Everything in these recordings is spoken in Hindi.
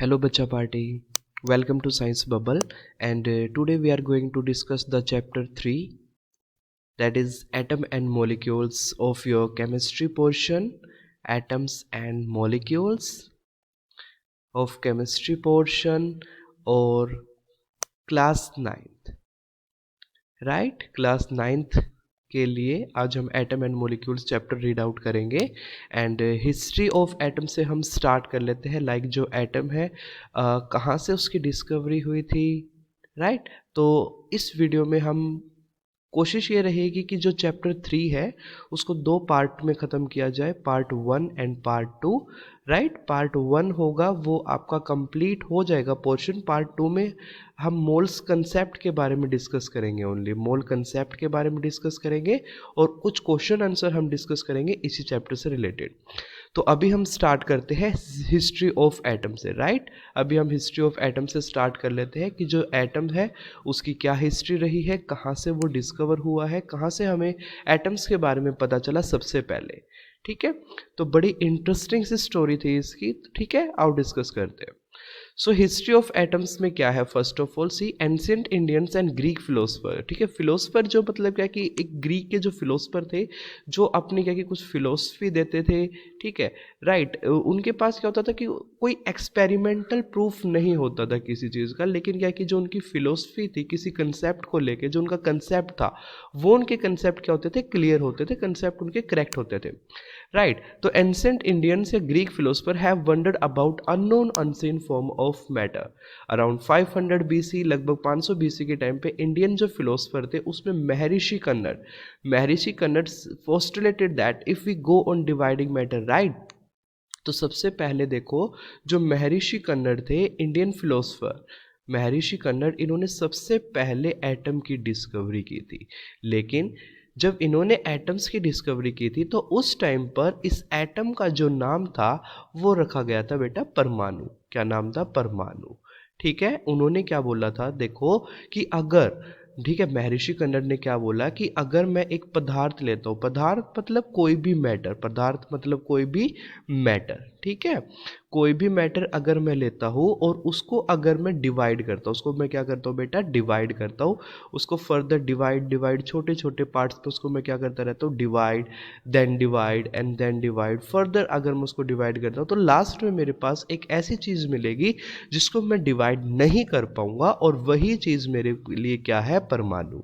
Hello Bacha Party, welcome to Science Bubble and today we are going to discuss the chapter 3, that is atom and molecules of your chemistry portion. Atoms and molecules of chemistry portion or class 9th, right class 9th के लिए आज हम atom and molecules chapter read out करेंगे एंड हिस्ट्री ऑफ एटम से हम स्टार्ट कर लेते हैं। लाइक जो एटम है कहाँ से उसकी डिस्कवरी हुई थी, राइट। तो इस वीडियो में हम कोशिश ये रहेगी कि जो चैप्टर 3 है उसको दो पार्ट में ख़त्म किया जाए, part 1 and part 2, right. Part 1 होगा वो आपका कंप्लीट हो जाएगा पोर्शन। पार्ट 2 में हम मोल्स कंसेप्ट के बारे में डिस्कस करेंगे, ओनली मोल कंसेप्ट के बारे में डिस्कस करेंगे और कुछ क्वेश्चन आंसर हम डिस्कस करेंगे इसी चैप्टर से रिलेटेड। तो अभी हम स्टार्ट करते हैं हिस्ट्री ऑफ एटम से, राइट। अभी हम हिस्ट्री ऑफ एटम से स्टार्ट कर लेते हैं कि जो एटम है उसकी क्या हिस्ट्री रही है, कहाँ से वो डिस्कवर हुआ है, कहाँ से हमें एटम्स के बारे में पता चला सबसे पहले, ठीक है। तो बड़ी इंटरेस्टिंग सी स्टोरी थी इसकी, ठीक है। आओ डिस्कस करते हैं। सो हिस्ट्री ऑफ एटम्स में क्या है, first of all see ancient Indians and Greek philosopher, ठीक है। फिलोसफर जो मतलब क्या कि एक ग्रीक के जो फिलोसफर थे जो अपनी क्या कि कुछ फिलोसफी देते थे, ठीक है, राइट। उनके पास क्या होता था कि कोई एक्सपेरिमेंटल प्रूफ नहीं होता था किसी चीज़ का, लेकिन क्या कि जो उनकी फिलोसफी थी किसी कंसेप्ट को लेके, जो उनका कंसेप्ट था वो उनके कंसेप्ट क्या होते थे, क्लियर होते थे, कंसेप्ट उनके करेक्ट होते थे, राइट। तो एंशिएंट इंडियंस या Greek philosopher have wandered about unknown unseen form of matter. Around 500 BC, लगभग 500 बीसी के टाइम पे इंडियन जो फिलोसफर थे उसमें महर्षि Kanad postulated that if we go on dividing matter, right. तो सबसे पहले देखो जो महर्षि कन्नड़ थे इंडियन फिलोसफर, महर्षि कन्नड़, इन्होंने सबसे पहले एटम की डिस्कवरी की थी। लेकिन जब इन्होंने एटम्स की डिस्कवरी की थी तो उस टाइम पर इस एटम का जो नाम था वो रखा गया था बेटा परमाणु। क्या नाम था? परमाणु, ठीक है। उन्होंने क्या बोला था, देखो कि अगर, ठीक है, महर्षि कन्नड़ ने क्या बोला कि अगर मैं एक पदार्थ लेता हूँ, पदार्थ मतलब कोई भी मैटर, पदार्थ मतलब कोई भी मैटर, ठीक है, कोई भी मैटर अगर मैं लेता हूँ और उसको अगर मैं डिवाइड करता हूँ, उसको मैं क्या करता हूँ बेटा, डिवाइड करता हूँ, उसको फर्दर डिवाइड छोटे छोटे पार्ट्स पे उसको मैं क्या करता रहता हूँ, divide and then divide, further अगर मैं उसको डिवाइड करता हूँ तो लास्ट में मेरे पास एक ऐसी चीज़ मिलेगी जिसको मैं डिवाइड नहीं कर पाऊंगा और वही चीज़ मेरे लिए क्या है, परमाणु,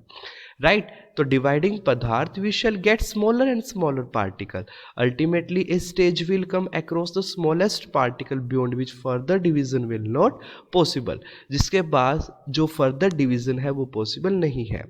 राइट। तो डिवाइडिंग पदार्थ we shall get smaller and smaller particle, ultimately a stage will come across the smallest particle beyond which further division will not possible, जिसके बाद जो फर्दर डिवीजन है वो पॉसिबल नहीं है।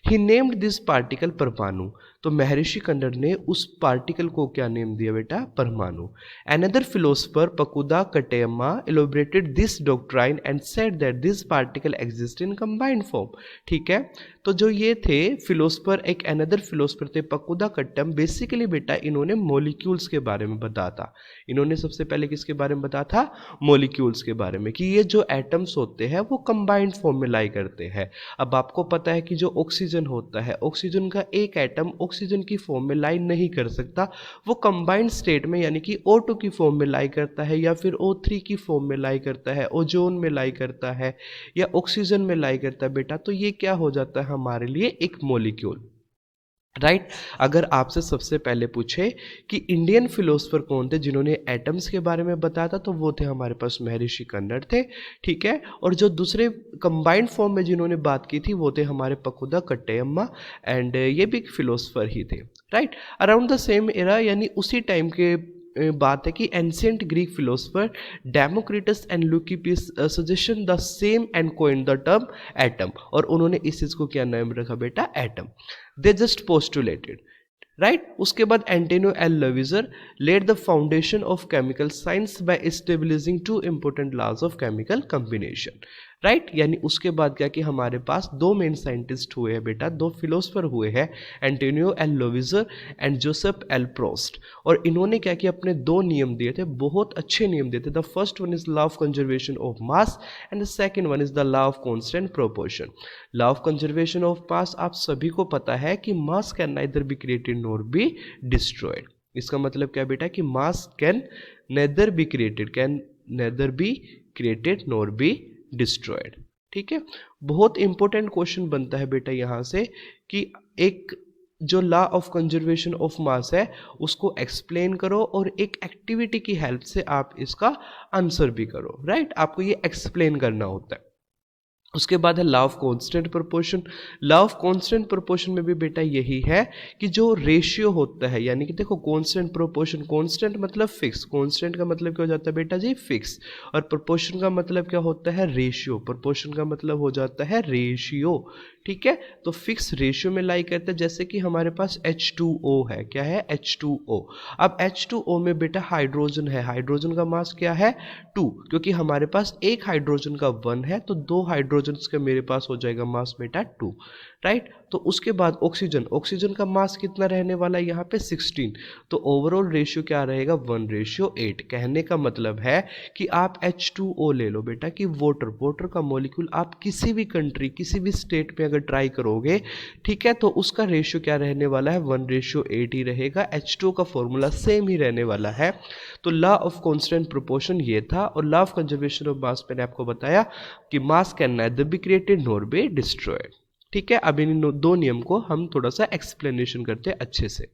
ही नेम्ड दिस पार्टिकल परमाणु, तो महर्षि कन्नड़ ने उस पार्टिकल को क्या नेम दिया बेटा, परमाणु। Another philosopher Pakudha Kaccayana elaborated this doctrine and said that this particle exist in combined form, ठीक है। तो जो ये थे फिलोसफर, एक अनदर फिलोसफर थे पकुदा कट्टम, बेसिकली बेटा इन्होंने मॉलिक्यूल्स के बारे में बताया था। इन्होंने सबसे पहले किसके बारे में बताया था, मॉलिक्यूल्स के बारे में, कि ये जो एटम्स होते हैं वो कंबाइंड फॉर्म में लाई करते हैं। अब आपको पता है कि जो ऑक्सीजन होता है, ऑक्सीजन का एक एटम ऑक्सीजन की फॉर्म में लाई नहीं कर सकता, वो कंबाइंड स्टेट में यानी कि O2 की फॉर्म में लाई करता है या फिर O3 की फॉर्म में लाई करता है, ओजोन में लाई करता है या ऑक्सीजन में लाई करता है बेटा। तो ये क्या हो जाता है हमारे लिए, एक मॉलिक्यूल, राइट। अगर आपसे सबसे पहले पूछे कि इंडियन फिलोसफर कौन थे जिन्होंने एटम्स के बारे में बताया था, तो वो थे हमारे पास महर्षि कन्नड़ थे, ठीक है। और जो दूसरे कंबाइंड फॉर्म में जिन्होंने बात की थी वो थे हमारे पकुदा कट्टयम्मा, एंड ये भी एक फिलोसफर ही थे, right. Around the same era, यानी उसी टाइम के बात है कि ancient Greek philosopher Democritus and Leucippus suggestion the same and coined the term atom, और उन्होंने इस चीज़ को क्या नाम रखा बेटा, atom. They just postulated, right. उसके बाद Antonio L Lavoisier laid the foundation of chemical science by establishing two important laws of chemical combination, right. यानी उसके बाद क्या कि हमारे पास दो मेन साइंटिस्ट हुए हैं बेटा, दो फिलोसफर हुए हैं, Antonio L Lavoisier and Joseph L Proust, और इन्होंने क्या कि अपने दो नियम दिए थे, बहुत अच्छे नियम दिए थे। The first one is law of conservation of mass and the second one is the law of constant proportion. Law of conservation of मास आप सभी को पता है कि mass can neither be created nor be destroyed. इसका मतलब क्या बेटा कि mass can neither be created, can neither be created nor be destroyed. ठीक है, बहुत इंपॉर्टेंट क्वेश्चन बनता है बेटा यहाँ से कि एक जो लॉ ऑफ कंजर्वेशन ऑफ मास है उसको एक्सप्लेन करो और एक एक्टिविटी की हेल्प से आप इसका आंसर भी करो। राइट, आपको ये एक्सप्लेन करना होता है। उसके बाद है law of constant proportion. Law of constant proportion में भी बेटा यही है कि जो रेशियो होता है, यानी कि देखो कांस्टेंट प्रोपोर्शन, कांस्टेंट मतलब फिक्स, कांस्टेंट का मतलब क्या हो जाता है बेटा जी फिक्स, और प्रोपोर्शन का मतलब क्या होता है रेशियो, प्रोपोर्शन का मतलब हो जाता है रेशियो। ठीक है, तो फिक्स रेशियो में लाई करते हैं, जैसे कि हमारे पास H2O है, क्या है H2O। अब H2O में बेटा हाइड्रोजन है, हाइड्रोजन का मास क्या है 2, क्योंकि हमारे पास एक हाइड्रोजन का 1 है तो 2 हाइड्रोजन का मेरे पास हो जाएगा मास बेटा 2। राइट, तो उसके बाद ऑक्सीजन, ऑक्सीजन का मास कितना रहने वाला है यहाँ पे 16, तो ओवरऑल रेशियो क्या रहेगा 1:8। कहने का मतलब है कि आप H2O ले लो बेटा कि वाटर, वाटर का मॉलिक्यूल आप किसी भी कंट्री किसी भी स्टेट में अगर ट्राई करोगे, ठीक है, तो उसका रेशियो क्या रहने वाला है 1:8 ही रहेगा। H2O का फॉर्मूला सेम ही रहने वाला है। तो लॉ ऑफ कांस्टेंट प्रोपोर्शन ये था, और लॉ ऑफ कंजर्वेशन ऑफ मास मैंने आपको बताया कि mass can neither be created nor be destroyed. ठीक है, अब इन दो नियम को हम थोड़ा सा एक्सप्लेनेशन करते हैं अच्छे से।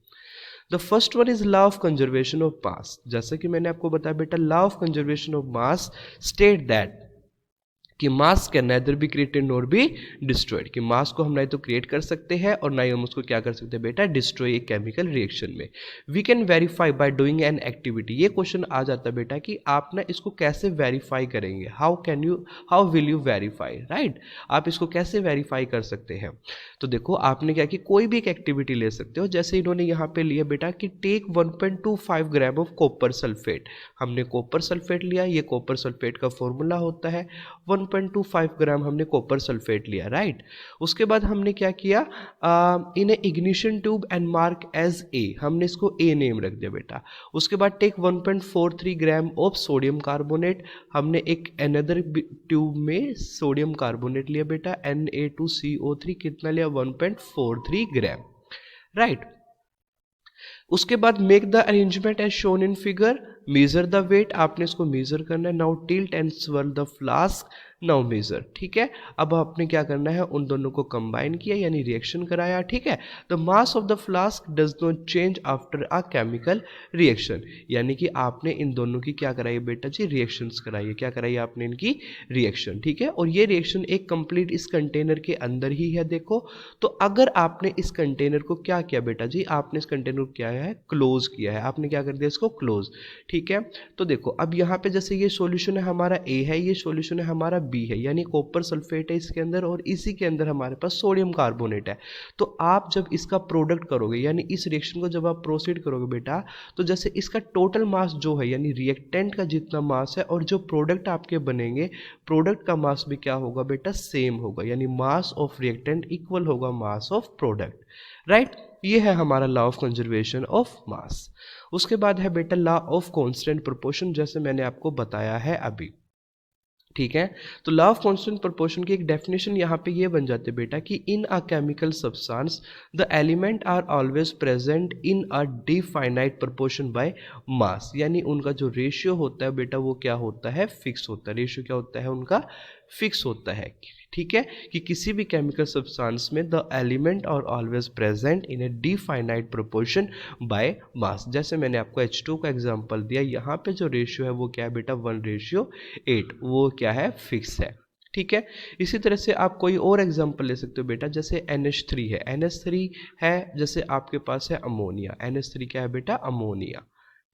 The first one is law of conservation of mass. जैसे कि मैंने आपको बताया बेटा, law of conservation of mass state that कि mass can neither be created nor be destroyed, कि मास को हम ना तो क्रिएट कर सकते हैं और ना ही हम उसको क्या कर सकते हैं बेटा डिस्ट्रॉय एक केमिकल रिएक्शन में। We can verify by doing an activity. ये क्वेश्चन आ जाता है बेटा कि आप ना इसको कैसे वेरीफाई करेंगे, how will you verify, right, आप इसको कैसे वेरीफाई कर सकते हैं। तो देखो आपने क्या कि कोई भी एक एक्टिविटी ले सकते हो, जैसे इन्होंने यहाँ पे लिया बेटा कि take 1.25 gram of copper sulphate. हमने कॉपर सल्फेट लिया, ये कॉपर सल्फेट का फॉर्मूला होता है 1.25 ग्राम हमने कॉपर सल्फेट लिया। राइट, उसके बाद हमने क्या किया, in ignition tube and mark as A, हमने इसको ए नेम रख दिया बेटा। उसके बाद take 1.43 gram of sodium carbonate, हमने एक अनदर ट्यूब में सोडियम कार्बोनेट लिया बेटा Na2CO3, कितना लिया 1.43 ग्राम। राइट, उसके बाद make the arrangement as shown in figure, measure the weight, आपने इसको मेजर करना है। Now tilt and swirl the flask, now measure. ठीक है, अब आपने क्या करना है, उन दोनों को कंबाइन किया यानी रिएक्शन कराया। ठीक है, the mass of the flask does not change after a chemical reaction, यानी कि आपने इन दोनों की क्या कराई बेटा जी रिएक्शंस कराई, क्या कराई आपने इनकी रिएक्शन। ठीक है, और ये रिएक्शन एक कंप्लीट इस कंटेनर के अंदर ही है। देखो, तो अगर आपने इस कंटेनर को क्या किया बेटा जी, आपने इस कंटेनर को क्या है क्लोज किया है, आपने क्या कर दिया इसको क्लोज। ठीक है, तो देखो अब यहाँ पे जैसे ये सॉल्यूशन है हमारा ए है, ये सॉल्यूशन है हमारा बी है, यानी कॉपर सल्फेट है इसके अंदर और इसी के अंदर हमारे पास सोडियम कार्बोनेट है। तो आप जब इसका प्रोडक्ट करोगे यानी इस रिएक्शन को जब आप प्रोसीड करोगे बेटा, तो जैसे इसका टोटल मास जो है यानी रिएक्टेंट का जितना मास है और जो प्रोडक्ट आपके बनेंगे, प्रोडक्ट का मास भी क्या होगा बेटा सेम होगा, यानी मास ऑफ रिएक्टेंट इक्वल होगा मास ऑफ प्रोडक्ट। राइट, ये है हमारा लॉ ऑफ कंजर्वेशन ऑफ मास। उसके बाद है बेटा लॉ ऑफ कांस्टेंट प्रोपोर्शन, जैसे मैंने आपको बताया है अभी। ठीक है, तो लॉ ऑफ कांस्टेंट प्रोपोर्शन की एक डेफिनेशन यहाँ पे ये बन जाती है बेटा कि in a chemical substance the element are always present in a definite proportion by mass, यानी उनका जो रेशियो होता है बेटा वो क्या होता है फिक्स होता है। रेशियो क्या होता है उनका फिक्स होता है। ठीक है, कि किसी भी केमिकल सब्सटेंस में the element are always present in a definite proportion by mass. जैसे मैंने आपको H2 का एग्जांपल दिया, यहाँ पे जो रेशियो है वो क्या है बेटा 1:8, वो क्या है फिक्स है। ठीक है, इसी तरह से आप कोई और एग्जांपल ले सकते हो बेटा, जैसे NH3 है, NH3 है, जैसे आपके पास है अमोनिया, NH3 क्या है बेटा अमोनिया।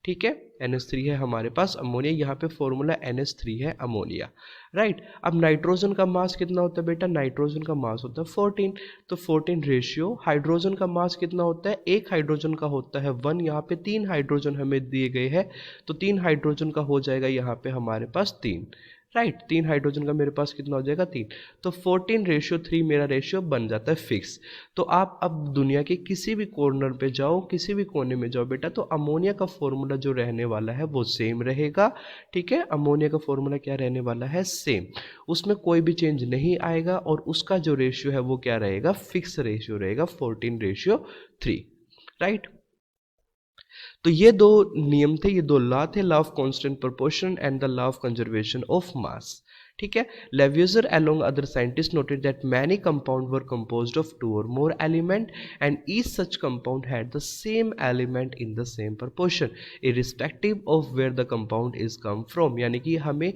ठीक है, NH3 है हमारे पास अमोनिया, यहाँ पे फॉर्मूला NH3 है अमोनिया। राइट, अब नाइट्रोजन का मास कितना होता है बेटा, नाइट्रोजन का मास होता है 14, तो 14 रेशियो। हाइड्रोजन का मास कितना होता है, एक हाइड्रोजन का होता है 1, यहाँ पे 3 हाइड्रोजन हमें दिए गए हैं, तो 3 हाइड्रोजन का हो जाएगा यहाँ पे हमारे पास 3। राइट, 3 हाइड्रोजन का मेरे पास कितना हो जाएगा 3, तो 14:3 मेरा रेशियो बन जाता है फिक्स। तो आप अब दुनिया के किसी भी कॉर्नर पे जाओ, किसी भी कोने में जाओ बेटा, तो अमोनिया का फॉर्मूला जो रहने वाला है वो सेम रहेगा। ठीक है, अमोनिया का फॉर्मूला क्या रहने वाला है सेम, उसमें कोई भी चेंज नहीं आएगा, और उसका जो रेशियो है वो क्या रहेगा फिक्स रेशियो रहेगा 14:3। राइट, तो ये दो नियम थे, ये दो लॉ थे, law of constant proportion and the law of conservation of मास। ठीक है। Lavoisier along other scientists noted that many compounds were composed of two or more elements and each such compound had the same element in the same proportion irrespective of where the compound is come from। यानी कि हमें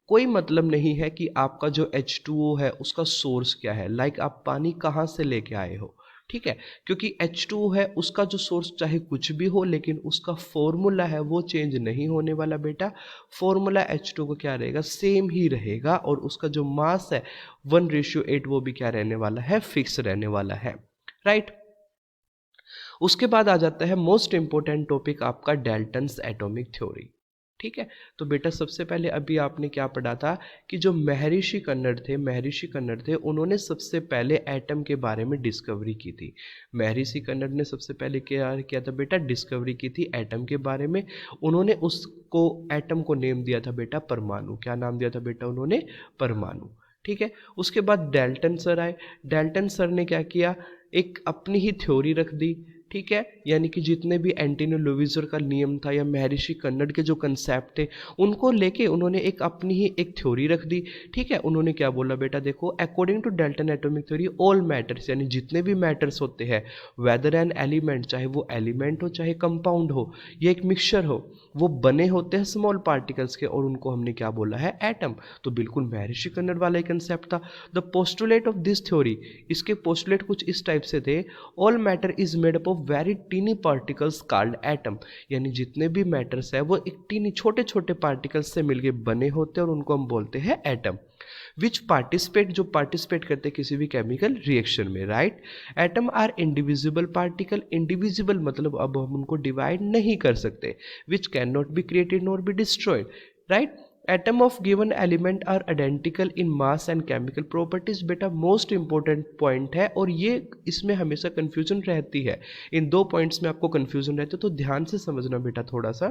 कोई मतलब नहीं है कि आपका जो H2O है उसका सोर्स क्या है, लाइक आप पानी कहाँ से लेके आए हो। ठीक है, क्योंकि H2O है उसका जो सोर्स चाहे कुछ भी हो लेकिन उसका फॉर्मूला है वो चेंज नहीं होने वाला बेटा। फॉर्मूला H2O को क्या रहेगा, सेम ही रहेगा, और उसका जो मास है 1:8 वो भी क्या रहने वाला है, फिक्स रहने वाला है। राइट। उसके बाद आ जाता है मोस्ट इंपॉर्टेंट टॉपिक आपका डाल्टन्स एटॉमिक थ्योरी। ठीक है, तो बेटा सबसे पहले अभी आपने क्या पढ़ा था कि जो महर्षि कन्नड़ थे उन्होंने सबसे पहले एटम के बारे में डिस्कवरी की थी। महर्षि कन्नड़ ने सबसे पहले क्या किया था बेटा, डिस्कवरी की थी एटम के बारे में। उन्होंने उसको एटम को नेम दिया था बेटा परमाणु। क्या नाम दिया था बेटा उन्होंने, परमाणु। ठीक है, उसके बाद डाल्टन सर आए। डाल्टन सर ने क्या किया, एक अपनी ही थ्योरी रख दी। ठीक है, यानी कि जितने भी एंटोनियो लुइजर का नियम था या महर्षि कन्नड़ के जो कंसेप्ट थे उनको लेके उन्होंने एक अपनी ही एक थ्योरी रख दी। ठीक है, उन्होंने क्या बोला बेटा, देखो according to Dalton atomic theory all matters, यानी जितने भी मैटर्स होते हैं वेदर एन एलिमेंट, चाहे वो एलिमेंट हो चाहे कंपाउंड हो या एक मिक्सचर हो, वो बने होते हैं स्मॉल पार्टिकल्स के, और उनको हमने क्या बोला है, एटम। तो बिल्कुल महर्षि कन्नड़ वाला ही कंसेप्ट था। The postulate of this theory, इसके पोस्टुलेट कुछ इस टाइप से थे, all matter is made up of very tiny particles called atom, यानी जितने भी मैटर्स है वो एक टीनी छोटे छोटे पार्टिकल्स से मिलके बने होते हैं और उनको हम बोलते हैं एटम। विच पार्टिसिपेट, जो पार्टिसिपेट करते हैं किसी भी केमिकल रिएक्शन में। Right. Atom are indivisible particle, indivisible मतलब अब हम उनको डिवाइड नहीं कर सकते। Which can not be created nor be destroyed. Right. Atom of given element are identical in mass and chemical properties. बेटा मोस्ट इंपॉर्टेंट पॉइंट है, और ये इसमें हमेशा कंफ्यूजन रहती है। इन दो पॉइंट्स में आपको कंफ्यूजन रहती है, तो ध्यान से समझना बेटा। थोड़ा सा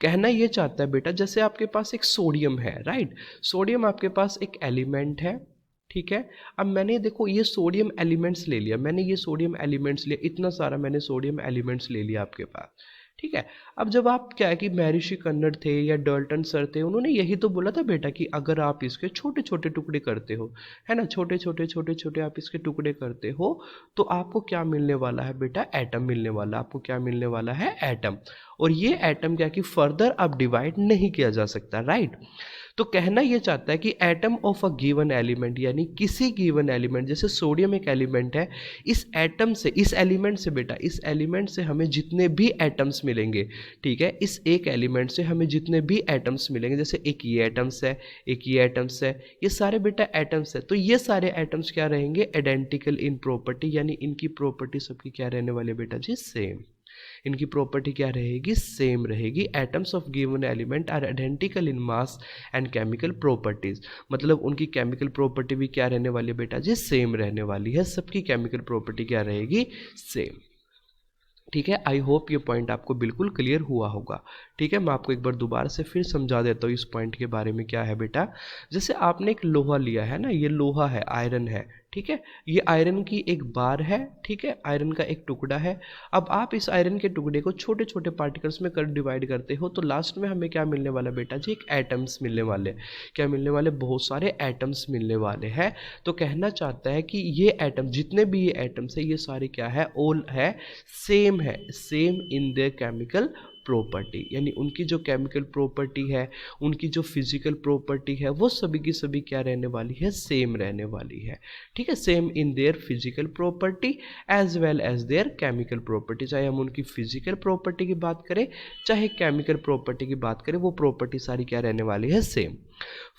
कहना ये चाहता है बेटा, जैसे आपके पास एक सोडियम है। राइट। सोडियम आपके पास एक एलिमेंट है। ठीक है, अब मैंने देखो ये सोडियम एलिमेंट्स ले लिया, मैंने ये सोडियम एलिमेंट्स लिया, इतना सारा मैंने सोडियम एलिमेंट्स ले लिया आपके पास। ठीक है, अब जब आप क्या है कि महर्षि कन्नड़ थे या डाल्टन सर थे, उन्होंने यही तो बोला था बेटा कि अगर आप इसके छोटे छोटे टुकड़े करते हो, है ना, छोटे छोटे आप इसके टुकड़े करते हो तो आपको क्या मिलने वाला है बेटा, एटम मिलने वाला। आपको क्या मिलने वाला है, एटम। और ये एटम क्या कि फर्दर अब डिवाइड नहीं किया जा सकता। राइट। तो कहना यह चाहता है कि atom of a given element, यानी किसी गिवन एलिमेंट, जैसे सोडियम एक एलिमेंट है, इस एटम से, इस एलिमेंट से बेटा, इस एलिमेंट से हमें जितने भी एटम्स मिलेंगे, ठीक है, इस एक एलिमेंट से हमें जितने भी एटम्स मिलेंगे, जैसे एक ये एटम्स है, एक ये एटम्स है, ये सारे बेटा एटम्स है, तो ये सारे एटम्स क्या रहेंगे, आइडेंटिकल इन प्रॉपर्टी, यानी इनकी प्रॉपर्टी सबकी क्या रहने वाली है बेटा जी, सेम। इनकी प्रॉपर्टी क्या रहेगी, सेम रहेगी। Atoms of given element are identical in mass and chemical properties, मतलब उनकी केमिकल प्रॉपर्टी भी क्या रहने वाली है बेटा जी, सेम रहने वाली है। सबकी केमिकल प्रॉपर्टी क्या रहेगी, सेम। ठीक है, आई होप ये पॉइंट आपको बिल्कुल क्लियर हुआ होगा। ठीक है, मैं आपको एक बार दोबारा से फिर समझा देता हूँ इस पॉइंट के बारे में। क्या है बेटा, जैसे आपने एक लोहा लिया है ना, ये लोहा है, आयरन है। ठीक है, ये आयरन की एक बार है। ठीक है, आयरन का एक टुकड़ा है। अब आप इस आयरन के टुकड़े को छोटे छोटे पार्टिकल्स में कर डिवाइड करते हो, तो लास्ट में हमें क्या मिलने वाला बेटा जी, एक एटम्स मिलने वाले। क्या मिलने वाले, बहुत सारे एटम्स मिलने वाले हैं। तो कहना चाहता है कि ये एटम, जितने भी ये एटम्स है, ये सारे क्या है, ऑल है same in there chemical property, यानी उनकी जो केमिकल प्रॉपर्टी है, उनकी जो फिजिकल प्रॉपर्टी है, वो सभी की सभी क्या रहने वाली है, सेम रहने वाली है। ठीक है, same in their physical property as well as their chemical property. चाहे हम उनकी फिजिकल प्रॉपर्टी की बात करें चाहे केमिकल प्रॉपर्टी की बात करें, वो प्रॉपर्टी सारी क्या रहने वाली है, सेम।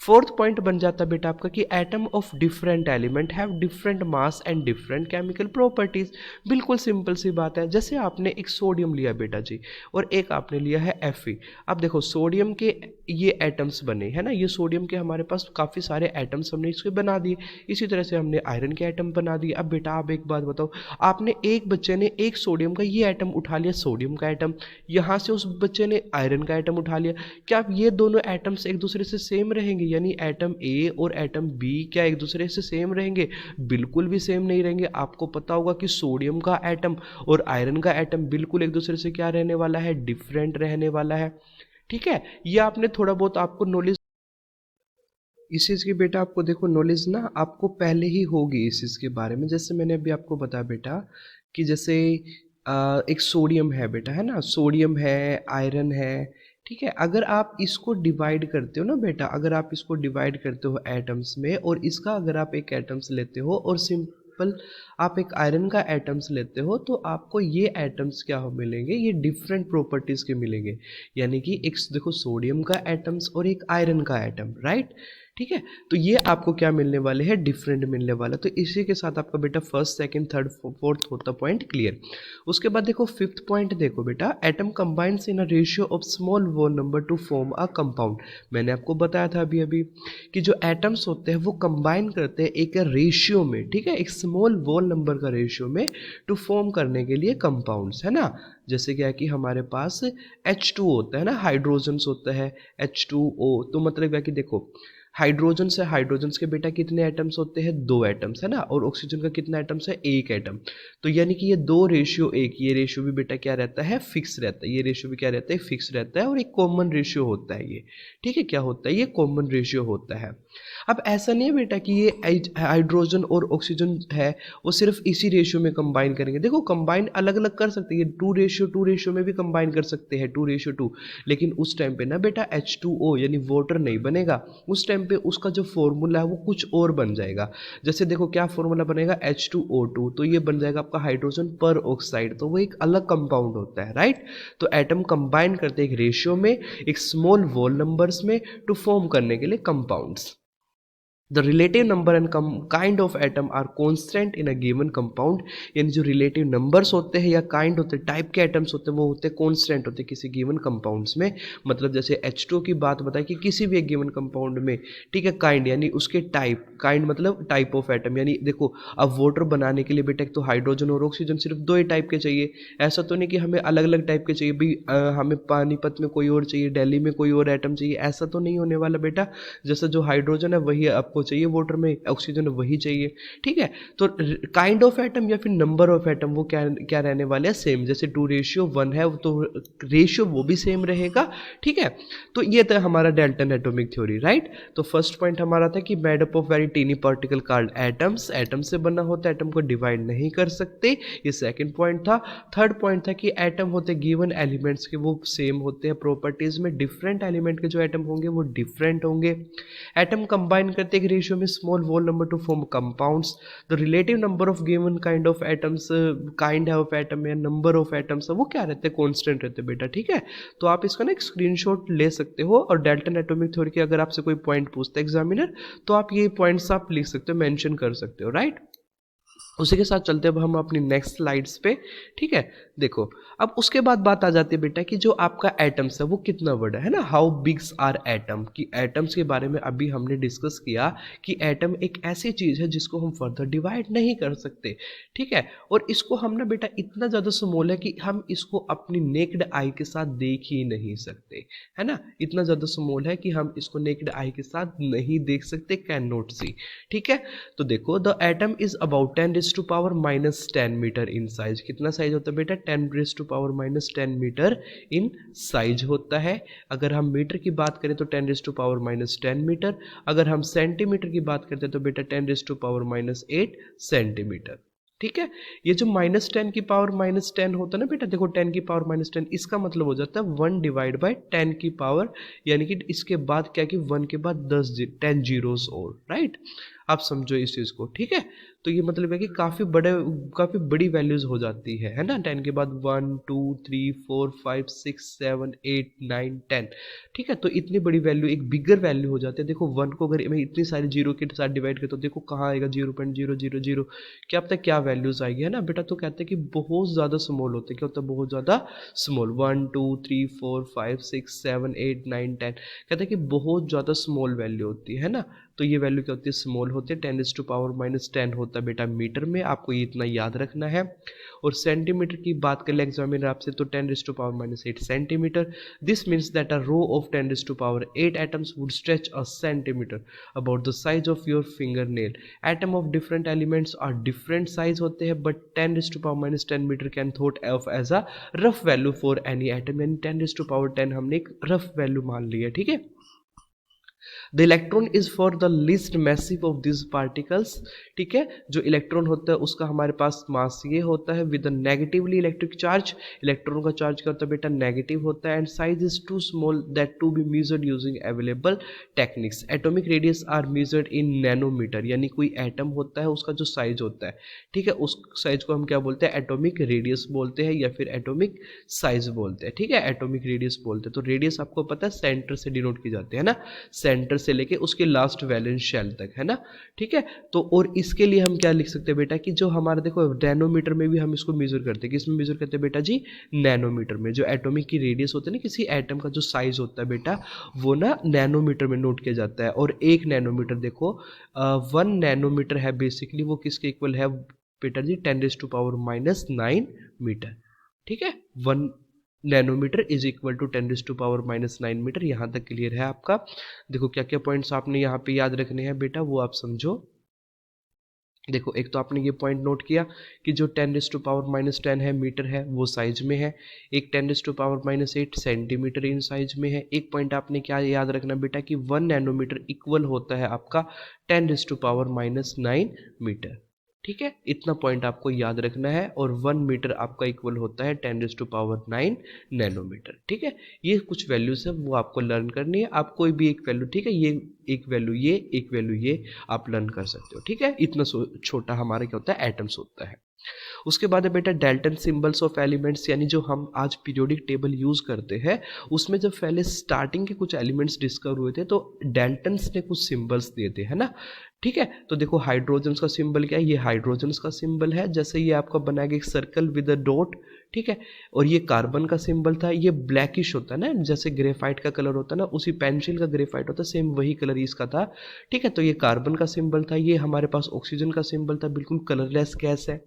फोर्थ पॉइंट बन जाता बेटा आपका कि atom of different element have different mass and different chemical properties. बिल्कुल सिंपल सी बात है, जैसे आपने एक सोडियम लिया बेटा जी और एक आपने लिया है Fe। अब देखो सोडियम के ये एटम्स बने हैं ना, ये सोडियम के हमारे पास काफ़ी सारे एटम्स हमने इसके बना दिए। इसी तरह से हमने आयरन के एटम बना दिए। अब बेटा आप एक बात बताओ, आपने एक बच्चे ने एक सोडियम का ये एटम उठा लिया, सोडियम का एटम, यहाँ से उस बच्चे ने आयरन का एटम उठा लिया, क्या ये दोनों एटम्स एक दूसरे से सेम रहेंगे, यानी एटम ए और एटम बी क्या एक दूसरे से सेम रहेंगे? बिल्कुल भी सेम नहीं रहेंगे। आपको पता होगा कि सोडियम का एटम और आयरन का एटम बिल्कुल एक दूसरे से क्या रहने वाला है? डिफरेंट रहने वाला है। ठीक है, ये आपने थोड़ा बहुत आपको नॉलेज इस चीज़ की बेटा आपको देखो नॉलेज ना आपको पहले ही होगी इस चीज़ के बारे में। जैसे मैंने अभी आपको बताया बेटा कि जैसे एक सोडियम है बेटा, है ना, सोडियम है, आयरन है, ठीक है। अगर आप इसको डिवाइड करते हो ना बेटा, अगर आप इसको डिवाइड करते हो एटम्स में और इसका अगर आप एक एटम्स लेते हो और सिंपल आप एक आयरन का एटम्स लेते हो तो आपको ये एटम्स क्या हो मिलेंगे? ये डिफरेंट प्रॉपर्टीज़ के मिलेंगे। यानी कि एक देखो सोडियम का एटम्स और एक आयरन का एटम, राइट? ठीक है, तो ये आपको क्या मिलने वाले हैं? डिफरेंट मिलने वाला। तो इसी के साथ आपका बेटा फर्स्ट सेकंड थर्ड फोर्थ होता पॉइंट क्लियर। उसके बाद देखो फिफ्थ पॉइंट देखो बेटा, atom combines in a ratio of small whole number to form a compound. मैंने आपको बताया था अभी अभी कि जो एटम्स होते हैं वो कंबाइन करते हैं एक रेशियो में, ठीक है, एक स्मॉल वोल नंबर का रेशियो में टू फॉर्म करने के लिए कंपाउंड्स, है ना। जैसे क्या है कि हमारे पास H2 होता है ना, हाइड्रोजन्स होता है H2O। तो मतलब क्या कि देखो हाइड्रोजन से हाइड्रोजन्स के बेटा कितने एटम्स होते हैं? 2 एटम्स, है ना। और ऑक्सीजन का कितना एटम्स है? 1 एटम। तो यानी कि ये 2:1, ये रेशियो भी बेटा क्या रहता है? फिक्स रहता है। ये रेशियो भी क्या रहता है? फिक्स रहता है और एक कॉमन रेशियो होता है ये, ठीक है। क्या होता है? ये कॉमन रेशियो होता है। अब ऐसा नहीं है बेटा कि ये हाइड्रोजन और ऑक्सीजन है वो सिर्फ इसी रेशियो में कंबाइन करेंगे। देखो कंबाइन अलग अलग कर सकते हैं, 2:2 में भी कंबाइन कर सकते हैं, 2:2। लेकिन उस टाइम पे ना बेटा H2O यानी वाटर नहीं बनेगा। उस टाइम पे उसका जो फॉर्मूला है वो कुछ और बन जाएगा। जैसे देखो क्या फॉर्मूला बनेगा? H2O2, तो ये बन जाएगा आपका हाइड्रोजन पर ऑक्साइड, तो वो एक अलग कंपाउंड होता है, राइट। तो एटम कंबाइन करते हैं एक रेशियो में, एक स्मॉल वोल नंबर्स में टू फॉर्म करने के लिए compounds. The relative number and kind of atom are constant in a given compound। यानी जो रिलेटिव नंबर्स होते हैं या काइंड होते हैं, टाइप के एटम्स होते हैं, वो होते हैं कॉन्स्टेंट होते हैं किसी गिवन कंपाउंड्स में। मतलब जैसे H2 की बात बताए कि किसी भी एक गिवन कंपाउंड में, ठीक है, काइंड यानी उसके टाइप, काइंड मतलब टाइप ऑफ एटम। यानी देखो अब वाटर बनाने के लिए बेटा एक तो हाइड्रोजन और ऑक्सीजन सिर्फ 2 ही टाइप के चाहिए। ऐसा तो नहीं कि हमें अलग अलग टाइप के चाहिए भी, हमें पानीपत में कोई और चाहिए, दिल्ली में कोई और एटम चाहिए, ऐसा तो नहीं होने वाला बेटा। जैसा जो हाइड्रोजन है वही आपको चाहिए वाटर में, ऑक्सीजन वही चाहिए, ठीक है। तो काइंड ऑफ एटम या फिर नंबर ऑफ एटम वो क्या क्या रहने वाले हैं? सेम। जैसे 2:1 है तो रेशियो वो भी सेम रहेगा, ठीक है। तो ये था हमारा डाल्टन एटॉमिक थ्योरी, राइट। तो फर्स्ट पॉइंट हमारा था कि made up of very tiny particle called atoms, atom से बना होता है, एटम को डिवाइड नहीं कर सकते, ये सेकंड पॉइंट था। थर्ड पॉइंट था कि एटम होते गिवन एलिमेंट्स के वो सेम होते हैं प्रॉपर्टीज में, डिफरेंट एलिमेंट के जो एटम होंगे वो डिफरेंट होंगे। एटम कंबाइन करते एक रेशियो में small whole number to form compounds. The relative number of given kind of atoms, kind of atom या नंबर ऑफ एटम्स वो क्या रहते हैं? कांस्टेंट रहते हैं बेटा, ठीक है। तो आप इसका ना एक स्क्रीनशॉट ले सकते हो और डाल्टन एटॉमिक थ्योरी के अगर आपसे कोई पॉइंट पूछता है एग्जामिनर तो आप ये पॉइंट्स आप लिख सकते हो, मेंशन कर सकते हो, राइट। उसी के साथ चलते अब हम अपनी नेक्स्ट स्लाइड्स पे, ठीक है। देखो अब उसके बाद बात आ जाती है बेटा कि जो आपका एटम्स है वो कितना बड़ा है ना, हाउ बिग्स आर एटम, कि एटम्स के बारे में अभी हमने डिस्कस किया कि एटम एक ऐसी चीज़ है जिसको हम फर्दर डिवाइड नहीं कर सकते, ठीक है। और इसको हम ना बेटा इतना ज़्यादा स्मॉल है कि हम इसको अपनी नेक्ड आई के साथ देख ही नहीं सकते, है ना। इतना ज़्यादा स्मॉल है कि हम इसको नेक्ड आई के साथ नहीं देख सकते, कैन नॉट सी, ठीक है। तो देखो the atom is about 10⁻⁻10 metre in size. कितना साइज होता है बेटा? 10⁻⁻10 मीटर इन साइज होता है। अगर हम मीटर की बात करें तो 10⁻⁻10 मीटर। अगर हम सेंटीमीटर की बात करते हैं तो बेटा 10⁻⁻8 सेंटीमीटर, ठीक है। ये जो -10 की पावर -10 होता है ना बेटा, देखो 10 की पावर -10 इसका मतलब हो जाता है 1/10 की पावर, यानी कि इसके बाद क्या कि 1 के बाद 10 जीरोस और, राइट। आप समझो इस चीज़ को, ठीक है। तो ये मतलब है कि काफ़ी बड़ी वैल्यूज़ हो जाती है ना। 10 के बाद 1 2 3 4 5 6 7 8 9 10, ठीक है। तो इतनी बड़ी वैल्यू, एक बिगर वैल्यू हो जाती है। देखो 1 को अगर मैं इतनी सारी जीरो के साथ डिवाइड करता हूँ देखो कहाँ आएगा? 0.000, क्या पता क्या वैल्यूज़ आएगी, है ना बेटा। तो कहते हैं कि बहुत ज़्यादा स्मॉल होते हैं। क्या होता है? बहुत ज़्यादा स्मॉल। 1 2 3 4 5 6 7 8 9 10 कहते हैं कि बहुत ज़्यादा स्मॉल वैल्यू होती है ना। तो ये वैल्यू क्या होती है, स्मॉल होते हैं, 10⁻⁻10 होता है बेटा मीटर में, आपको ये इतना याद रखना है। और सेंटीमीटर की बात कर ले एग्जामिनर आपसे, तो 10⁻⁻8 centimetre. This means that a row of 10⁻8 atoms would stretch a centimetre about the size of your fingernail. Atom of different elements are different size होते हैं, but 10⁻10 metre can thought of as a rough value for any atom, यानी 10⁻10 हमने एक रफ वैल्यू मान ली है, ठीक है। The electron is for the least massive of this particles, ठीक है। जो इलेक्ट्रॉन होता है उसका हमारे पास मास ये होता है with negatively electric charge, electron का चार्ज क्या होता है बेटा, नेगेटिव होता है। And size is too small that to be measured using available techniques. Atomic radius are measured in nanometre, यानी कोई एटम होता है उसका जो साइज होता है, ठीक है, उस साइज को हम क्या बोलते हैं, एटॉमिक रेडियस बोलते हैं या फिर एटॉमिक साइज बोलते हैं, ठीक है। एटॉमिक रेडियस बोलते हैं, तो रेडियस आपको पता है सेंटर से डिनोट की जाती है ना, सेंटर से लेके उसके लास्ट वैलेंस शेल तक, है ना, ठीक है। तो और इसके लिए हम क्या लिख सकते हैं बेटा, कि जो हमारा देखो नैनोमीटर में भी हम इसको मेजर करते हैं, किसमें मेजर करते हैं बेटा जी, नैनोमीटर में। जो एटॉमिक की रेडियस होता है ना, किसी एटम का जो साइज होता है बेटा, वो ना नैनोमीटर में नोट किया जाता है। और एक नैनोमीटर देखो 1 नैनोमीटर है बेसिकली, वो किसके इक्वल है बेटा जी, 10⁻⁻9 मीटर, ठीक है। 1 nanometre is equal to 10⁻⁻9 metre. यहाँ तक क्लियर है आपका। देखो क्या क्या पॉइंट्स आपने यहाँ पे याद रखने हैं बेटा, वो आप समझो। देखो एक तो आपने ये पॉइंट नोट किया कि जो 10⁻⁻10 है मीटर है वो साइज में है, एक 10⁻⁻8 सेंटीमीटर इन साइज में है। एक पॉइंट आपने क्या याद रखना बेटा, कि 1 नैनोमीटर इक्वल होता है आपका 10⁻�9 मीटर, ठीक है। इतना पॉइंट आपको याद रखना है। और 1 मीटर आपका इक्वल होता है 10⁻9 नैनोमीटर, ठीक है। ये कुछ वैल्यूज है वो आपको लर्न करनी है। आप कोई भी एक वैल्यू, ठीक है, ये एक वैल्यू ये, एक वैल्यू ये आप लर्न कर सकते हो, ठीक है। इतना छोटा हमारा क्या होता है, एटम्स होता है। उसके बाद है बेटा डाल्टन सिंबल्स ऑफ एलिमेंट्स, यानी जो हम आज पीरियोडिक टेबल यूज करते हैं, उसमें जब पहले स्टार्टिंग के कुछ एलिमेंट्स डिस्कवर हुए थे तो डाल्टन्स ने कुछ सिंबल्स दिए थे, है ना, ठीक है। तो देखो हाइड्रोजन का सिंबल क्या है, ये हाइड्रोजन का सिंबल है, जैसे ये आपका बनाएगा एक सर्कल विद अ डॉट, ठीक है। और ये कार्बन का सिंबल था, ये ब्लैकिश होता है ना, जैसे ग्रेफाइट का कलर होता है ना, उसी पेंसिल का ग्रेफाइट होता है, सेम वही कलर इसका था, ठीक है। तो ये कार्बन का सिंबल था। ये हमारे पास ऑक्सीजन का सिंबल था, बिल्कुल कलरलेस गैस है,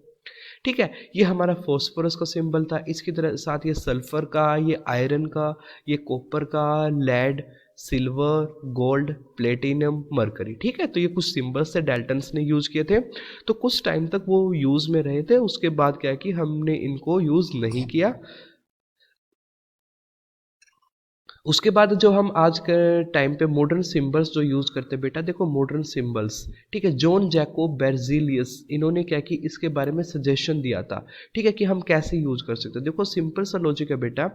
ठीक है। ये हमारा फॉस्फोरस का सिंबल था। इसकी तरह साथ ये सल्फर का, ये आयरन का, ये कॉपर का, lead, silver, gold, platinum, mercury, ठीक है। तो ये कुछ सिंबल्स थे डाल्टन्स ने यूज किए थे। तो कुछ टाइम तक वो यूज में रहे थे, उसके बाद क्या है कि हमने इनको यूज नहीं किया। उसके बाद जो हम आज के टाइम पे मॉडर्न सिंबल्स जो यूज़ करते हैं बेटा, देखो मॉडर्न सिंबल्स, ठीक है, जॉन जैकोब बेर्जिलियस, इन्होंने क्या कि इसके बारे में सजेशन दिया था, ठीक है, कि हम कैसे यूज़ कर सकते हैं। देखो सिंपल सा लॉजिक है बेटा,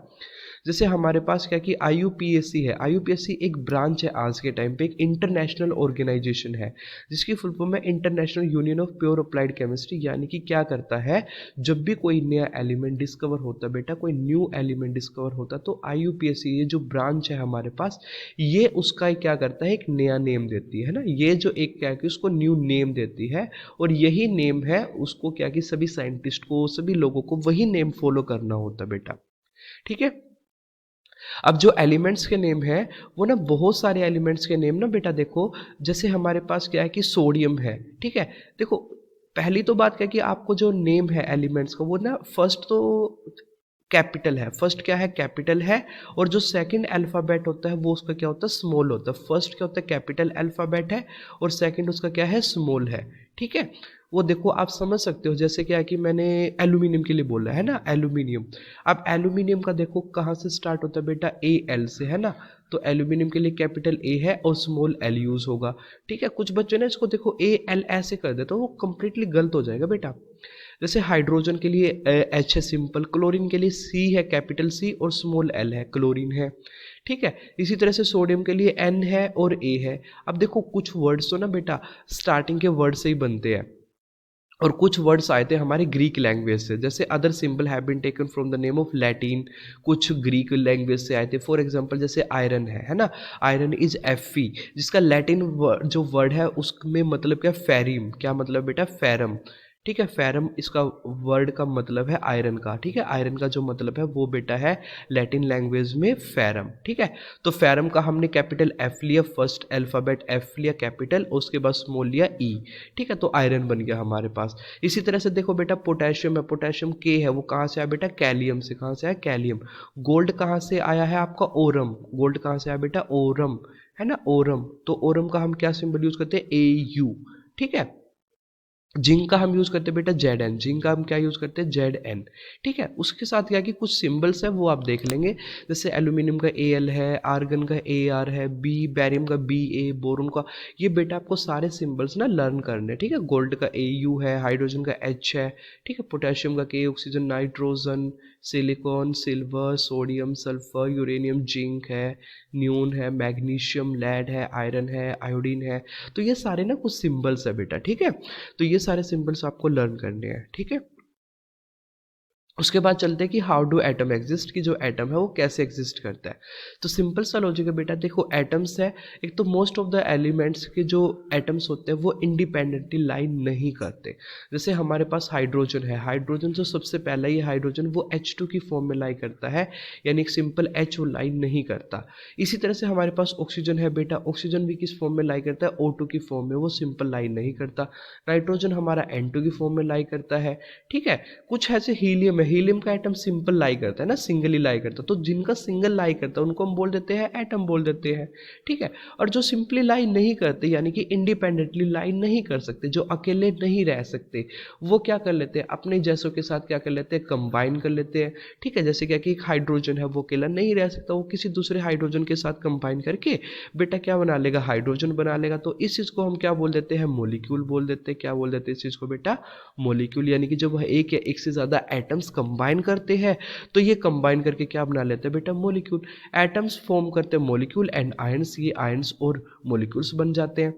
जैसे हमारे पास क्या कि IUPAC है। IUPAC एक ब्रांच है आज के टाइम पे, एक इंटरनेशनल ऑर्गेनाइजेशन है, जिसकी फुल फॉर्म है international union of pure applied chemistry. यानी कि क्या करता है, जब भी कोई नया एलिमेंट डिस्कवर होता है बेटा, कोई न्यू एलिमेंट डिस्कवर होता है, तो IUPAC ये जो ब्रांच है हमारे पास, ये उसका क्या करता है, एक नया नेम देती है ना, ये जो एक क्या कि उसको न्यू नेम देती है। और यही नेम है उसको क्या कि सभी साइंटिस्ट को, सभी लोगों को वही नेम फॉलो करना होता है बेटा, ठीक है। अब जो एलिमेंट्स के नेम है वो ना, बहुत सारे एलिमेंट्स के नेम ना बेटा, देखो जैसे हमारे पास क्या है कि सोडियम है, ठीक है। देखो पहली तो बात क्या है कि आपको जो नेम है एलिमेंट्स का, वो ना फर्स्ट तो कैपिटल है, फर्स्ट क्या है, कैपिटल है। और जो सेकंड अल्फ़ाबेट होता है वो उसका क्या होता है, स्मॉल होता है। फर्स्ट क्या होता है, कैपिटल अल्फ़ाबेट है, और सेकंड उसका क्या है, स्मॉल है, ठीक है। वो देखो आप समझ सकते हो, जैसे क्या है कि मैंने एल्यूमिनियम के लिए बोला है ना, एल्यूमिनियम। अब एल्यूमिनियम का देखो कहाँ से स्टार्ट होता है बेटा, AL से, है ना। तो एल्यूमिनियम के लिए कैपिटल A है और स्मॉल l यूज़ होगा, ठीक है। कुछ बच्चे ना इसको देखो AL ऐसे कर देते, तो वो कंप्लीटली गलत हो जाएगा बेटा। जैसे हाइड्रोजन के लिए H है सिंपल, क्लोरीन के लिए C है, कैपिटल C, और स्मॉल l है, क्लोरीन है, ठीक है। इसी तरह से सोडियम के लिए N है और A है। अब देखो कुछ वर्ड्स तो ना बेटा स्टार्टिंग के वर्ड से ही बनते हैं, और कुछ वर्ड्स आए थे हमारे ग्रीक लैंग्वेज से, जैसे other symbol have been taken from the name of Latin, कुछ ग्रीक लैंग्वेज से आए थे। फॉर एग्जांपल जैसे आयरन है ना, आयरन इज Fe, जिसका लैटिन जो वर्ड है उसमें मतलब क्या, फेरिम, क्या मतलब बेटा, फेरम, ठीक है। फेरम इसका वर्ड का मतलब है आयरन का, ठीक है। आयरन का जो मतलब है वो बेटा है लैटिन लैंग्वेज में फेरम, ठीक है। तो फेरम का हमने कैपिटल एफ लिया, फर्स्ट अल्फाबेट एफ लिया कैपिटल, उसके बाद स्मॉल लिया ई, ठीक है। तो आयरन बन गया हमारे पास। इसी तरह से देखो बेटा पोटेशियम है, पोटेशियम के है, वो कहाँ से आया बेटा, कैलियम से। कहाँ से आया, कैलियम। गोल्ड कहाँ से आया है आपका, ओरम। गोल्ड कहाँ से आया बेटा, ओरम, है ना, ओरम। तो ओरम का हम क्या सिंबल यूज करते हैं, ए यू, ठीक है। जिंक का हम यूज करते हैं बेटा जेड एन, जिंक का हम क्या यूज करते हैं, जेड एन, ठीक है। उसके साथ क्या कि कुछ सिंबल्स है वो आप देख लेंगे, जैसे एल्यूमिनियम का ए एल है, आर्गन का ए आर है, बी बैरियम का बी ए, बोरोन का, ये बेटा आपको सारे सिंबल्स ना लर्न करने, ठीक है। गोल्ड का ए यू है, हाइड्रोजन का एच है, ठीक है। पोटेशियम का के, oxygen, nitrogen, silicon, silver, sodium, sulphur, uranium, zinc है, न्यून है, मैग्नीशियम, लेड है, आयरन है, आयोडीन है। तो ये सारे ना कुछ सिंबल्स है बेटा, ठीक है। तो ये सारे सिंबल्स आपको लर्न करने हैं, ठीक है। उसके बाद चलते हैं कि हाउ डू एटम एग्जिस्ट, कि जो एटम है वो कैसे एग्जिस्ट करता है। तो सिंपल सा लॉजिक है बेटा, देखो एटम्स है, एक तो मोस्ट ऑफ द एलिमेंट्स के जो एटम्स होते हैं वो इंडिपेंडेंटली लाई नहीं करते। जैसे हमारे पास हाइड्रोजन है, हाइड्रोजन जो सबसे पहला ही हाइड्रोजन वो H2 की फॉर्म में लाई करता है, यानी एक सिंपल H वो लाई नहीं करता। इसी तरह से हमारे पास ऑक्सीजन है बेटा, ऑक्सीजन भी किस फॉर्म में लाई करता है, O2 की फॉर्म में, वो सिंपल लाई नहीं करता। नाइट्रोजन हमारा N2 की फॉर्म में लाई करता है, ठीक है। कुछ ऐसे हीलियम है, हीलियम का एटम सिंपल लाई करता है ना, सिंगल ही लाई करता है, तो जिनका सिंगल लाई करता है उनको हम बोल देते हैं एटम बोल देते हैं, ठीक है। और जो सिंपली लाई नहीं करते यानी कि इंडिपेंडेंटली लाई नहीं कर सकते, जो अकेले नहीं रह सकते, वो क्या कर लेते हैं, अपने जैसों के साथ क्या कर लेते हैं, कंबाइन कर लेते हैं, ठीक है। जैसे क्या कि एक हाइड्रोजन है वो अकेला नहीं रह सकता, वो किसी दूसरे हाइड्रोजन के साथ कंबाइन करके बेटा क्या बना लेगा, हाइड्रोजन बना लेगा। तो इस चीज़ को हम क्या बोल देते हैं, मोलिक्यूल बोल देते हैं। क्या बोल देते हैं इस चीज़ को बेटा, मोलिक्यूल। यानी कि जब एक या एक से ज़्यादा एटम्स कंबाइन करते हैं तो ये कंबाइन करके क्या बना लेते हैं बेटा, मोलिक्यूल। एटम्स फॉर्म करते हैं मोलिक्यूल एंड आयंस, ये आयंस और मोलिक्यूल्स बन जाते हैं।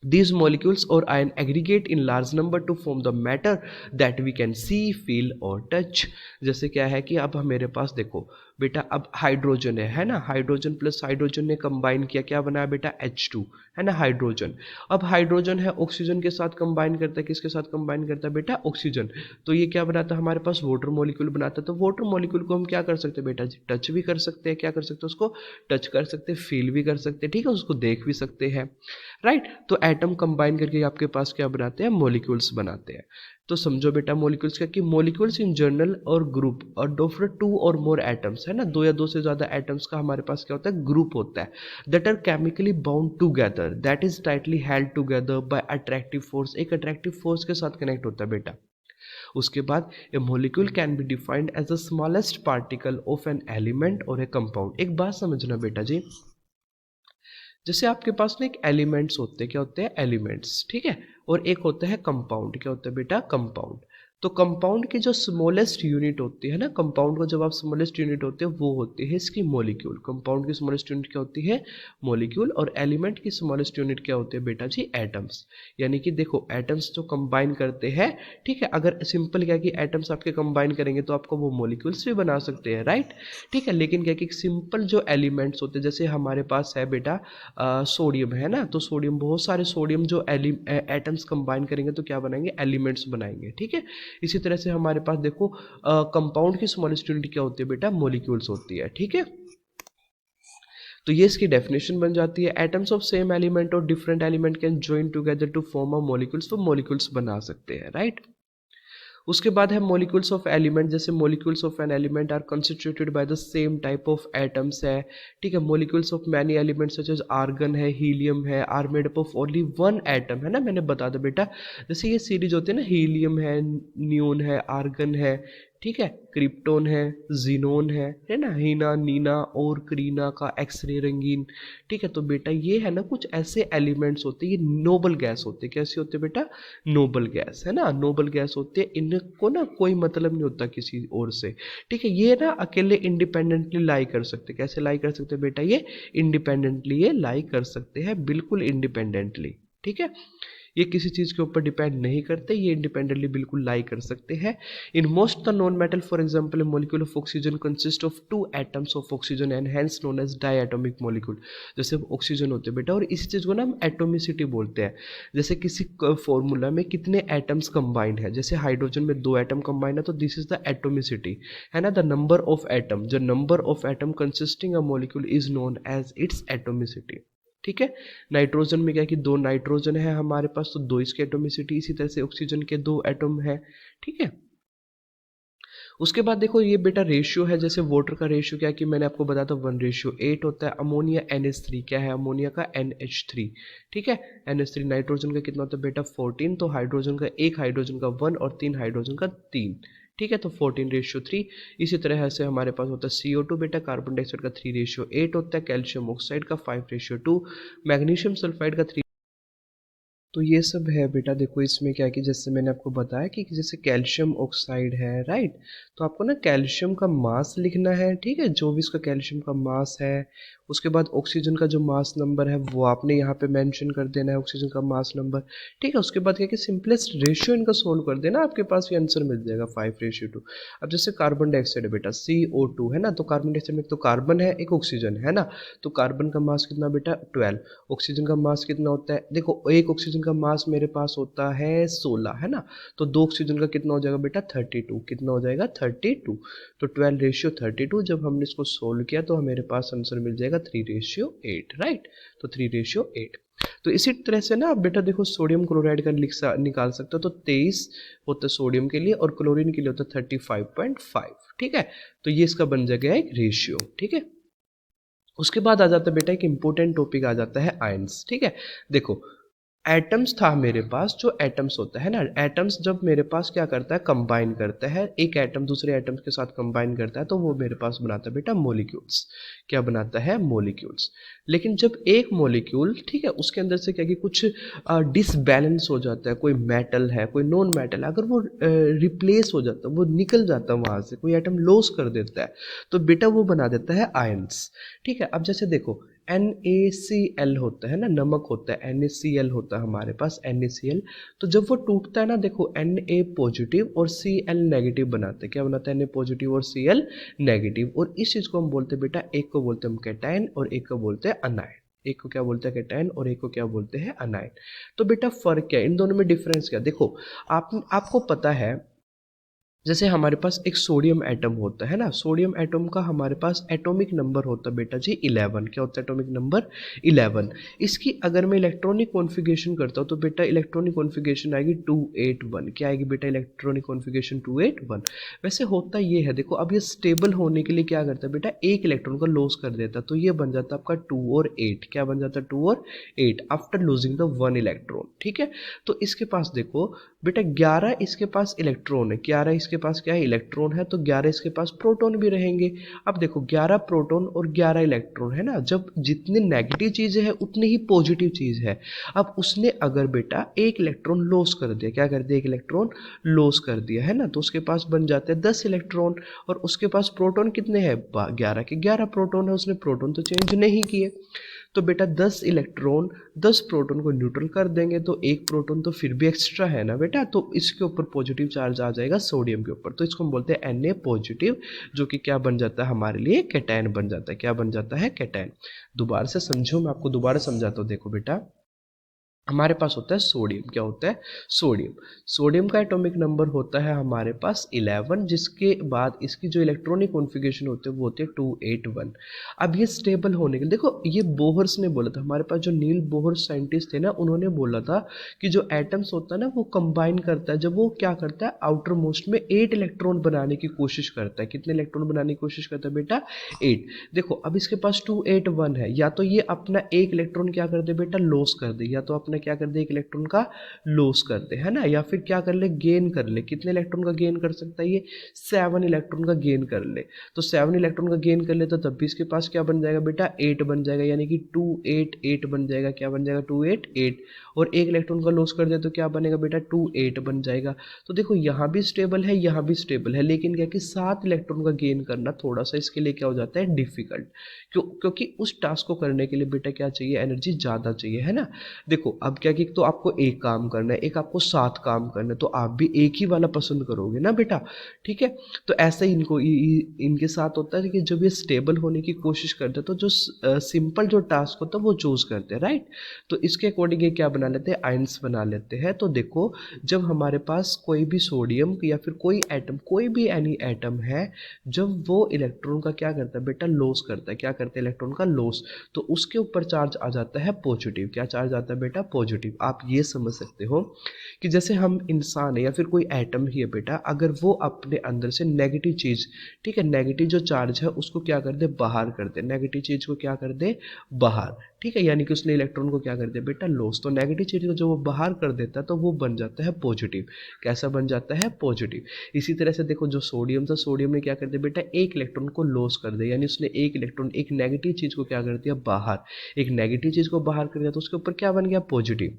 These molecules or ion aggregate in large number to form the matter that we can see, feel और touch। जैसे क्या है कि अब मेरे पास देखो बेटा, अब हाइड्रोजन है ना, हाइड्रोजन प्लस हाइड्रोजन ने कंबाइन किया, क्या बना बेटा, H2, है ना, हाइड्रोजन। अब हाइड्रोजन है ऑक्सीजन के साथ कंबाइन करता है, किसके साथ कंबाइन करता है बेटा, ऑक्सीजन। तो ये क्या बनाता है हमारे पास, वाटर मॉलिक्यूल बनाता है। तो वाटर मॉलिक्यूल को हम क्या कर सकते हैं बेटा जी, टच भी कर सकते हैं, क्या कर सकते हैं उसको, टच कर सकते हैं, फील भी कर सकते हैं, ठीक है, उसको देख भी सकते हैं, राइट। तो एटम कंबाइन करके आपके पास क्या बनाते हैं, मॉलिक्यूल्स बनाते हैं। तो समझो बेटा मॉलिक्यूल्स क्या, कि मॉलिक्यूल्स इन जनरल और ग्रुप और डोफर टू और मोर एटम्स, है ना, दो या दो से ज़्यादा एटम्स का हमारे पास क्या होता है, ग्रुप होता है, that are chemically bound together, that is tightly held together by attractive force, एक अट्रैक्टिव फोर्स के साथ कनेक्ट होता है बेटा। उसके बाद a molecule can be defined as the smallest particle of an element और ए कंपाउंड। एक बात समझना बेटा जी, जैसे आपके पास ना एक एलिमेंट्स होते हैं, क्या होते हैं, एलिमेंट्स, ठीक है, और एक होता है कंपाउंड, क्या होता है बेटा, कंपाउंड। तो कंपाउंड की जो स्मॉलेस्ट यूनिट होती है ना, कंपाउंड का जब आप स्मॉलेस्ट यूनिट होते हैं वो होती है इसकी मॉलिक्यूल। कंपाउंड की स्मॉलेस्ट यूनिट क्या होती है, मॉलिक्यूल। और एलिमेंट की स्मॉलेस्ट यूनिट क्या होती है बेटा जी, एटम्स। यानी कि देखो एटम्स जो कंबाइन करते हैं, ठीक है, अगर सिंपल क्या कि एटम्स आपके कंबाइन करेंगे तो आपको वो मॉलिक्यूल्स भी बना सकते हैं, राइट, ठीक है। लेकिन क्या कि सिंपल जो एलिमेंट्स होते हैं, जैसे हमारे पास है बेटा सोडियम, है ना, तो सोडियम, बहुत सारे सोडियम जो एटम्स कंबाइन करेंगे तो क्या बनाएंगे, एलिमेंट्स बनाएंगे, ठीक है। इसी तरह से हमारे पास देखो कंपाउंड की स्मॉलेस्ट यूनिट क्या होती है बेटा, मॉलिक्यूल्स होती है, ठीक है। तो ये इसकी डेफिनेशन बन जाती है, एटम्स ऑफ सेम एलिमेंट और different element can join together to form a molecules, तो मॉलिक्यूल्स बना सकते हैं, राइट। उसके बाद है मॉलिक्यूल्स ऑफ एलिमेंट, जैसे molecules of an element are constituted by the same type of atoms है, ठीक है। Molecules of many elements such as argon है, हीलियम है, are made up of only one atom, है ना, मैंने बता दिया बेटा। जैसे ये सीरीज होती है ना, हीलियम है, न्यून है, आर्गन है, ठीक है, क्रिप्टोन है, जीनोन है ना, हीना, नीना और करीना का एक्सरे रंगीन, ठीक है। तो बेटा ये है ना कुछ ऐसे एलिमेंट्स होते हैं, ये नोबल गैस होते हैं, कैसे होते हैं बेटा, नोबल गैस, है ना, नोबल गैस होते हैं, इनको ना कोई मतलब नहीं होता किसी और से, ठीक है। ये ना अकेले इंडिपेंडेंटली लाई कर सकते, कैसे लाई कर सकते बेटा, ये इंडिपेंडेंटली ये लाई कर सकते हैं, बिल्कुल इंडिपेंडेंटली, ठीक है। ये किसी चीज़ के ऊपर डिपेंड नहीं करते, ये इंडिपेंडेंटली बिल्कुल लाई कर सकते हैं। In most the non metal for example molecule of oxygen consist of 2 atoms of oxygen and hence known as diatomic molecule. जैसे ऑक्सीजन होते हैं बेटा, और इसी चीज़ को ना हम एटोमिसिटी बोलते हैं। जैसे किसी फॉर्मूला में कितने एटम्स कंबाइंड है, जैसे हाइड्रोजन में 2 एटम कंबाइंड है तो दिस इज द एटोमिसिटी, है ना, द नंबर ऑफ एटम, जो number of atom consisting a molecule is known as its atomicity. ठीक है। नाइट्रोजन में क्या कि 2 नाइट्रोजन है हमारे पास तो 2 इसकी एटोमिसिटी, इसी तरह से ऑक्सीजन के 2 एटम है। ठीक है। उसके बाद देखो ये बेटा रेशियो है, जैसे वाटर का रेशियो क्या है कि मैंने आपको बताया था 1:8 होता है। अमोनिया NH3 क्या है, अमोनिया का NH3। ठीक है। NH3 नाइट्रोजन का कितना होता है बेटा 14, तो हाइड्रोजन का 1 हाइड्रोजन का 1 और 3 हाइड्रोजन का 3। ठीक है, तो 14:3। इसी तरह से हमारे पास होता है CO2 बेटा, कार्बन डाइऑक्साइड का 3:8 होता है, कैल्शियम ऑक्साइड का 5:2, मैग्नीशियम सल्फाइड का 3। तो ये सब है बेटा। देखो इसमें क्या है कि जैसे मैंने आपको बताया कि जैसे कैल्शियम ऑक्साइड है, राइट, तो आपको ना कैल्शियम का मास लिखना है। ठीक है, जो भी इसका कैल्शियम का मास है। उसके बाद ऑक्सीजन का जो मास नंबर है वो आपने यहाँ पे मेंशन कर देना है, ऑक्सीजन का मास नंबर। ठीक है, उसके बाद क्या कि सिंपलेस्ट रेशियो इनका सोल्व कर देना, आपके पास ये आंसर मिल जाएगा 5:2। अब जैसे कार्बन डाइऑक्साइड है बेटा CO2 है ना, तो कार्बन डाइऑक्साइड में तो कार्बन है, एक ऑक्सीजन है ना, तो कार्बन का मास कितना बेटा 12। ऑक्सीजन का मास कितना होता है, देखो एक ऑक्सीजन का मास मेरे पास होता है 16, है ना, तो 2 ऑक्सीजन का कितना हो जाएगा बेटा 32। कितना हो जाएगा 32, तो 12:32। जब हमने इसको सोल्व किया तो मेरे पास आंसर मिल जाएगा 3:8, राइट, तो 3:8। तो इसी तरह से ना आप बेटा देखो सोडियम क्लोराइड का निकाल सकते हो, तो 23 होता है सोडियम के लिए और क्लोरीन के लिए होता है 35.5। ठीक है, तो ये इसका बन जाएगा एक रेशियो। ठीक है। उसके बाद आ जाता है बेटा एक इंपॉर्टेंट टॉपिक आ जाता है आयंस। ठीक है, देखो एटम्स था मेरे पास, जो एटम्स होता है ना, एटम्स जब मेरे पास क्या करता है कंबाइन करता है, एक एटम दूसरे एटम्स के साथ कंबाइन करता है तो वो मेरे पास बनाता है बेटा मॉलिक्यूल्स। क्या बनाता है, मॉलिक्यूल्स। लेकिन जब एक मॉलिक्यूल, ठीक है, उसके अंदर से क्या कि कुछ डिसबैलेंस हो जाता है, कोई मेटल है कोई नॉन मेटल है, अगर वो रिप्लेस हो जाता है, वो निकल जाता है वहाँ से, कोई एटम लॉस कर देता है, तो बेटा वो बना देता है आयंस। ठीक है, अब जैसे देखो NaCl होता है ना, नमक होता है, NaCl होता है हमारे पास NaCl। तो जब वो टूटता है ना, देखो Na पॉजिटिव और Cl नेगेटिव बनाते हैं। क्या बनाता है, Na पॉजिटिव और Cl नेगेटिव, और इस चीज़ को हम बोलते हैं बेटा, एक को बोलते हैं हम कैटायन और एक को बोलते हैं अनायन। एक को क्या बोलते हैं कैटायन और एक को क्या बोलते हैं अनायन। तो बेटा फर्क क्या है इन दोनों में, डिफरेंस क्या, देखो आपको पता है जैसे हमारे पास एक सोडियम एटम होता है ना, सोडियम एटम का हमारे पास एटॉमिक नंबर होता है बेटा जी 11। क्या होता है एटॉमिक नंबर 11। इसकी अगर मैं इलेक्ट्रॉनिक कॉन्फ़िगरेशन करता हूँ तो बेटा इलेक्ट्रॉनिक कॉन्फ़िगरेशन आएगी 281। क्या आएगी बेटा, इलेक्ट्रॉनिक कॉन्फ़िगरेशन 281। वैसे होता ये है, देखो अब ये स्टेबल होने के लिए क्या करता है बेटा, एक इलेक्ट्रॉन का लॉस कर देता है, तो ये बन जाता है आपका 2 और 8। क्या बन जाता है 2 और 8 आफ्टर लूजिंग द 1 इलेक्ट्रॉन। ठीक है, तो इसके पास देखो बेटा 11 इसके पास इलेक्ट्रॉन है, 11 इसके पास क्या है, इलेक्ट्रॉन है, तो 11 इसके पास प्रोटॉन भी रहेंगे। अब देखो 11 प्रोटॉन और 11 इलेक्ट्रॉन है ना, जब जितने नेगेटिव चीज़ें हैं उतनी ही पॉजिटिव चीज़ है। अब उसने अगर बेटा एक इलेक्ट्रॉन लॉस कर दिया, क्या कर दिया, एक इलेक्ट्रॉन लॉस कर दिया है ना, तो उसके पास बन जाते हैं 10 इलेक्ट्रॉन, और उसके पास प्रोटॉन कितने हैं, 11 के 11 प्रोटॉन है, उसने प्रोटॉन तो चेंज नहीं किए। तो बेटा 10 इलेक्ट्रॉन 10 प्रोटॉन को न्यूट्रल कर देंगे, तो एक प्रोटॉन तो फिर भी एक्स्ट्रा है ना बेटा, तो इसके ऊपर पॉजिटिव चार्ज आ जाएगा सोडियम के ऊपर, तो इसको हम बोलते हैं Na पॉजिटिव, जो कि क्या बन जाता है हमारे लिए, कैटायन बन जाता है। क्या बन जाता है, कैटायन। दोबारा से समझो, मैं आपको दोबारा समझाता हूँ। देखो बेटा हमारे पास होता है सोडियम, क्या होता है, सोडियम। सोडियम का एटॉमिक नंबर होता है हमारे पास 11, जिसके बाद इसकी जो इलेक्ट्रॉनिक कॉन्फ़िगरेशन होते हैं वो होते हैं 281। अब ये स्टेबल होने के लिए, देखो ये बोहर्स ने बोला था, हमारे पास जो नील बोहर साइंटिस्ट थे ना, उन्होंने बोला था कि जो एटम्स होता है ना वो कंबाइन करता है, जब वो क्या करता है आउटर मोस्ट में 8 इलेक्ट्रॉन बनाने की कोशिश करता है। कितने इलेक्ट्रॉन बनाने की कोशिश करता है बेटा, 8। देखो अब इसके पास 281 है, या तो ये अपना एक इलेक्ट्रॉन क्या कर दे बेटा, लॉस कर दे, या तो अपना क्या कर दे, एक इलेक्ट्रॉन का लॉस कर दे, है ना, या फिर क्या कर ले, गेन कर ले। कितने इलेक्ट्रॉन का गेन कर सकता है ये, 7 इलेक्ट्रॉन का गेन कर ले। तो 7 इलेक्ट्रॉन का गेन कर ले तो तब भी इसके पास क्या बन जाएगा बेटा, 8 बन जाएगा, यानी कि 288 बन जाएगा। क्या बन जाएगा, 288। और एक इलेक्ट्रॉन का लॉस कर दे तो क्या बनेगा बेटा, 28 बन जाएगा। तो देखो यहाँ भी स्टेबल है, यहाँ भी स्टेबल है, लेकिन क्या कि 7 इलेक्ट्रॉन का गेन करना थोड़ा सा इसके लिए क्या हो जाता है, डिफिकल्ट। क्योंकि उस टास्क को करने के लिए बेटा क्या चाहिए, एनर्जी ज़्यादा चाहिए, है ना। देखो अब क्या कि तो आपको एक काम करना है, एक आपको 7 काम करना है, तो आप भी एक ही वाला पसंद करोगे ना बेटा, ठीक है। तो ऐसा ही इनके साथ होता है कि जब ये स्टेबल होने की कोशिश करते हैं तो जो सिंपल जो टास्क होता है वो चूज करते हैं, राइट। तो इसके अकॉर्डिंग ये क्या बना लेते हैं, आयंस बना लेते हैं। तो देखो जब हमारे पास कोई भी सोडियम या फिर कोई एटम, कोई भी एनी एटम है, जब वो इलेक्ट्रॉन का क्या करता है बेटा, लॉस करता है, क्या करता है, इलेक्ट्रॉन का लॉस, तो उसके ऊपर चार्ज आ जाता है पॉजिटिव। क्या चार्ज आता है बेटा, पॉजिटिव। आप ये समझ सकते हो कि जैसे हम इंसान है या फिर कोई एटम ही है बेटा, अगर वो अपने अंदर से नेगेटिव चीज, ठीक है, नेगेटिव जो चार्ज है उसको क्या कर दे, बाहर कर दे, नेगेटिव चीज को क्या कर दे, बाहर, ठीक है, यानी कि उसने इलेक्ट्रॉन को क्या कर दिया बेटा, लॉस। तो नेगेटिव चीज को जो वो बाहर कर देता है तो वो बन जाता है पॉजिटिव। कैसा बन जाता है, पॉजिटिव। इसी तरह से देखो जो सोडियम था, सोडियम ने क्या कर दिया बेटा, एक इलेक्ट्रॉन को लॉस कर दिया, यानी उसने एक इलेक्ट्रॉन, एक नेगेटिव चीज को क्या कर दिया, बाहर, एक नेगेटिव चीज को बाहर कर दिया, तो उसके ऊपर क्या बन गया, पॉजिटिव।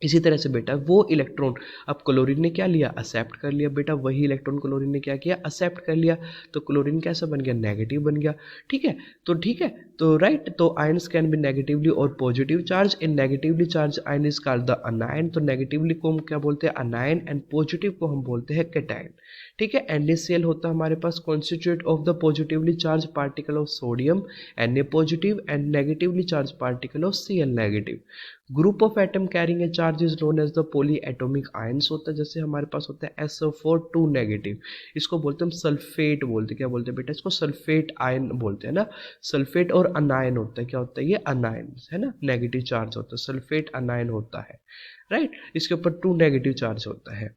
इसी तरह से बेटा वो इलेक्ट्रॉन, अब क्लोरीन ने क्या लिया, एक्सेप्ट कर लिया बेटा, वही इलेक्ट्रॉन क्लोरीन ने क्या किया, एक्सेप्ट कर लिया, तो क्लोरीन कैसा बन गया, नेगेटिव बन गया, ठीक है। तो ठीक है, तो राइट, तो आयंस कैन बी नेगेटिवली और positive charge. In negatively charge ion is called the अनायन। तो नेगेटिवली को हम क्या बोलते हैं, अनायन, एंड पॉजिटिव को हम बोलते हैं कैटायन, ठीक है। NaCl होता है हमारे पास constitute of the positively charge particle of sodium Na positive and negatively charge particle of Cl negative. Group of atom carrying a charge is known as the polyatomic ions होता है। जैसे हमारे पास होता है SO4 2 नेगेटिव, इसको बोलते हैं हम सल्फेट बोलते हैं, क्या बोलते हैं बेटा, इसको सल्फेट आयन बोलते हैं ना। सल्फेट और अनायन होता है, क्या होता है, ये अनायन है ना, नेगेटिव चार्ज होता है, सल्फेट अनायन होता है, राइट। इसके ऊपर 2 नेगेटिव चार्ज होता है।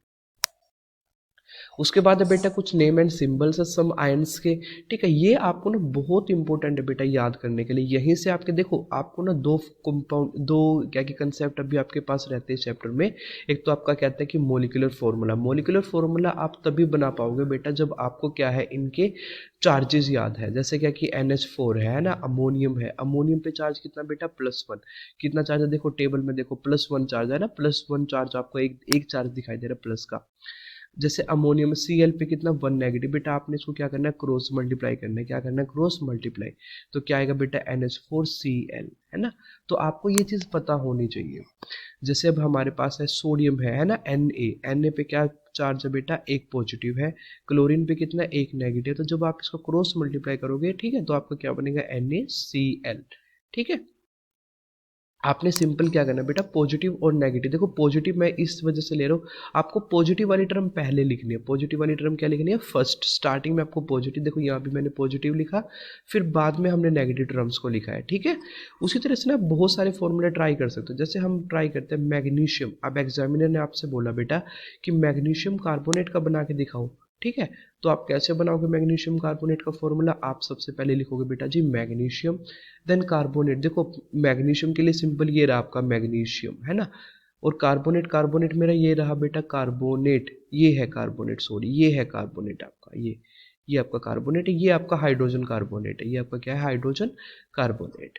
उसके बाद है बेटा कुछ नेम एंड सिंबल्स है सम आयंस के, ठीक है। ये आपको ना बहुत इंपॉर्टेंट है बेटा याद करने के लिए। यहीं से आपके देखो आपको ना दो कंपाउंड, दो क्या कि कंसेप्ट अभी आपके पास रहते हैं चैप्टर में। एक तो आपका कहता है कि मोलिकुलर फॉर्मूला, मोलिकुलर फॉर्मूला आप तभी बना पाओगे बेटा जब आपको क्या है, इनके चार्जेस याद है। जैसे क्या कि NH4 है ना, अमोनियम है, अमोनियम पे चार्ज कितना बेटा, +1। कितना चार्ज है, देखो टेबल में देखो +1 चार्ज है ना, +1 चार्ज आपको एक चार्ज दिखाई दे रहा है प्लस का। जैसे अमोनियम Cl पे कितना 1 नेगेटिव, बेटा आपने इसको क्या करना है, क्रॉस मल्टीप्लाई करना है, क्या करना है, क्रॉस मल्टीप्लाई। तो क्या आएगा बेटा, NH4Cl, है ना। तो आपको ये चीज़ पता होनी चाहिए। जैसे अब हमारे पास है सोडियम है ना, Na पे क्या चार्ज है बेटा, एक पॉजिटिव है। क्लोरीन पे कितना, एक नेगेटिव। तो जब आप इसको क्रॉस मल्टीप्लाई करोगे, ठीक है, तो आपका क्या बनेगा, NaCl, ठीक है। आपने सिंपल क्या करना है बेटा, पॉजिटिव और नेगेटिव। देखो पॉजिटिव मैं इस वजह से ले रहा हूँ, आपको पॉजिटिव वाली टर्म पहले लिखनी है। पॉजिटिव वाली टर्म क्या लिखनी है, फर्स्ट, स्टार्टिंग में आपको पॉजिटिव, देखो यहाँ भी मैंने पॉजिटिव लिखा, फिर बाद में हमने नेगेटिव टर्म्स को लिखा है, ठीक है। उसी तरह से ना बहुत सारे फॉर्मूले ट्राई कर सकते हो। जैसे हम ट्राई करते हैं मैग्नीशियम, अब एग्जामिनर ने आपसे बोला बेटा कि मैग्नीशियम कार्बोनेट का बना के दिखाओ, ठीक है। तो आप कैसे बनाओगे मैग्नीशियम कार्बोनेट का फॉर्मूला, आप सबसे पहले लिखोगे बेटा जी मैग्नीशियम, देन कार्बोनेट। देखो मैग्नीशियम के लिए सिंपल ये रहा आपका मैग्नीशियम, है ना, और कार्बोनेट, कार्बोनेट मेरा ये रहा बेटा कार्बोनेट, ये है कार्बोनेट, सॉरी ये है कार्बोनेट आपका, ये आपका कार्बोनेट है, ये आपका हाइड्रोजन कार्बोनेट है, ये आपका क्या है, हाइड्रोजन कार्बोनेट,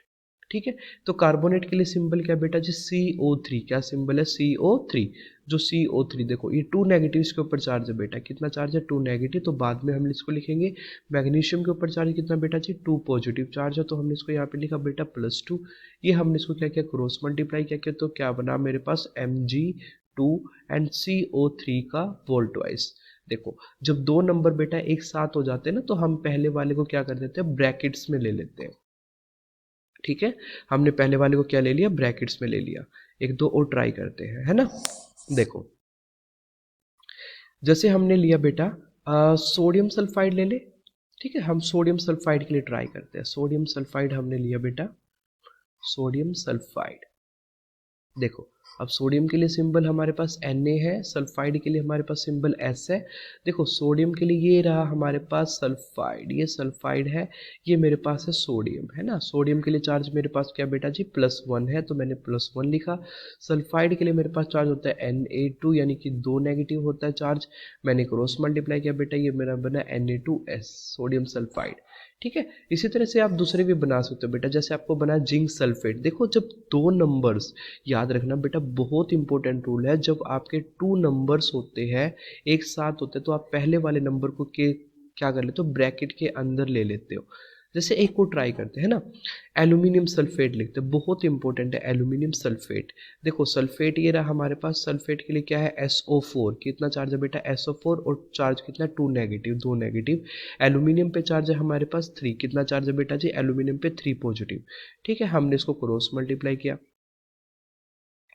ठीक है। तो कार्बोनेट के लिए सिंबल क्या बेटा जी, CO3, क्या सिंबल है, CO3। जो CO3 देखो ये 2 नेगेटिव इसके ऊपर चार्ज है बेटा, कितना चार्ज है, 2 नेगेटिव। तो बाद में हम इसको लिखेंगे, मैग्नीशियम के ऊपर चार्ज कितना बेटा जी, 2 पॉजिटिव चार्ज है, तो हमने इसको यहाँ पे लिखा बेटा +2। ये हमने इसको क्या किया, क्रॉस मल्टीप्लाई क्या किया, तो क्या बना मेरे पास Mg2 एंड CO3 का वोल्टवाइज। देखो जब दो नंबर बेटा एक साथ हो जाते हैं ना, तो हम पहले वाले को क्या कर देते हैं, ब्रैकेट्स में ले लेते हैं, ठीक है। हमने पहले वाले को क्या ले लिया, ब्रैकेट्स में ले लिया। एक दो और ट्राई करते हैं, है ना। देखो जैसे हमने लिया बेटा सोडियम सल्फाइड ले ले, ठीक है। हम सोडियम सल्फाइड के लिए ट्राई करते हैं। सोडियम सल्फाइड हमने लिया बेटा, सोडियम सल्फाइड। देखो अब सोडियम के लिए सिंबल हमारे पास Na है, सल्फाइड के लिए हमारे पास सिंबल S है। देखो सोडियम के लिए ये रहा हमारे पास सल्फाइड, ये सल्फाइड है, ये मेरे पास है सोडियम, है ना। सोडियम के लिए चार्ज मेरे पास क्या बेटा जी, +1 है, तो मैंने +1 लिखा। सल्फाइड के लिए मेरे पास चार्ज होता है Na2, यानी कि 2 नेगेटिव होता है चार्ज, मैंने क्रॉस मल्टीप्लाई किया बेटा, ये मेरा बना Na2S, सोडियम सल्फाइड, ठीक है। इसी तरह से आप दूसरे भी बना सकते हो बेटा, जैसे आपको बना जिंक सल्फेट। देखो जब दो नंबर्स, याद रखना बेटा बहुत इंपॉर्टेंट रूल है, जब आपके 2 नंबर्स होते हैं एक साथ होते हैं, तो आप पहले वाले नंबर को क्या कर लेते हो, ब्रैकेट के अंदर ले लेते हो, जैसे एक को ट्राई करते हैं ना, एल्यूमिनियम सल्फेट लिखते हैं, बहुत इंपॉर्टेंट है एल्यूमिनियम सल्फेट। देखो सल्फेट ये रहा हमारे पास, सल्फेट के लिए क्या है SO4, कितना चार्ज है बेटा SO4, और चार्ज कितना 2 नेगेटिव, 2 नेगेटिव। एल्यूमिनियम पे चार्ज है हमारे पास 3, कितना चार्ज है बेटा जी एल्यूमिनियम पे 3 पॉजिटिव। ठीक है, हमने इसको क्रॉस मल्टीप्लाई किया,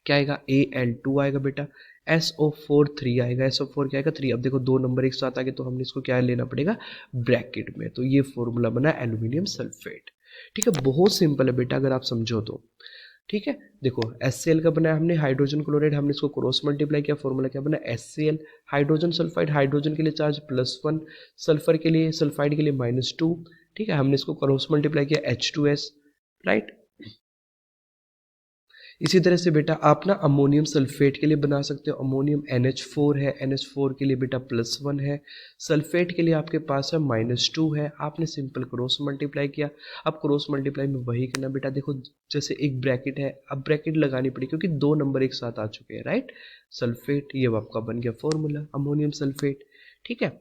क्या आएगा Al2 आएगा बेटा, SO4 3 आएगा, SO4 क्या आएगा 3। अब देखो 2 नंबर एक साथ आ गए तो हमने इसको क्या लेना पड़ेगा ब्रैकेट में, तो ये फॉर्मूला बना एल्यूमिनियम सल्फेट। ठीक है, बहुत सिंपल है बेटा अगर आप समझो तो। ठीक है, देखो HCl का बनाया हमने हाइड्रोजन क्लोराइड, हमने इसको क्रॉस मल्टीप्लाई किया, फॉर्मूला क्या बना HCl। हाइड्रोजन सल्फाइड, हाइड्रोजन के लिए चार्ज +1, सल्फर के लिए सल्फाइड के लिए -2। ठीक है, हमने इसको क्रॉस मल्टीप्लाई किया H2S, राइट। इसी तरह से बेटा आप ना अमोनियम सल्फेट के लिए बना सकते हो, अमोनियम NH4 है, NH4 के लिए बेटा +1 है, सल्फेट के लिए आपके पास है -2 है, आपने सिंपल क्रॉस मल्टीप्लाई किया। अब क्रॉस मल्टीप्लाई में वही करना बेटा, देखो जैसे एक ब्रैकेट है, अब ब्रैकेट लगानी पड़ी क्योंकि 2 नंबर एक साथ आ चुके हैं, राइट। सल्फेट ये आपका बन गया फॉर्मूला अमोनियम सल्फेट। ठीक है,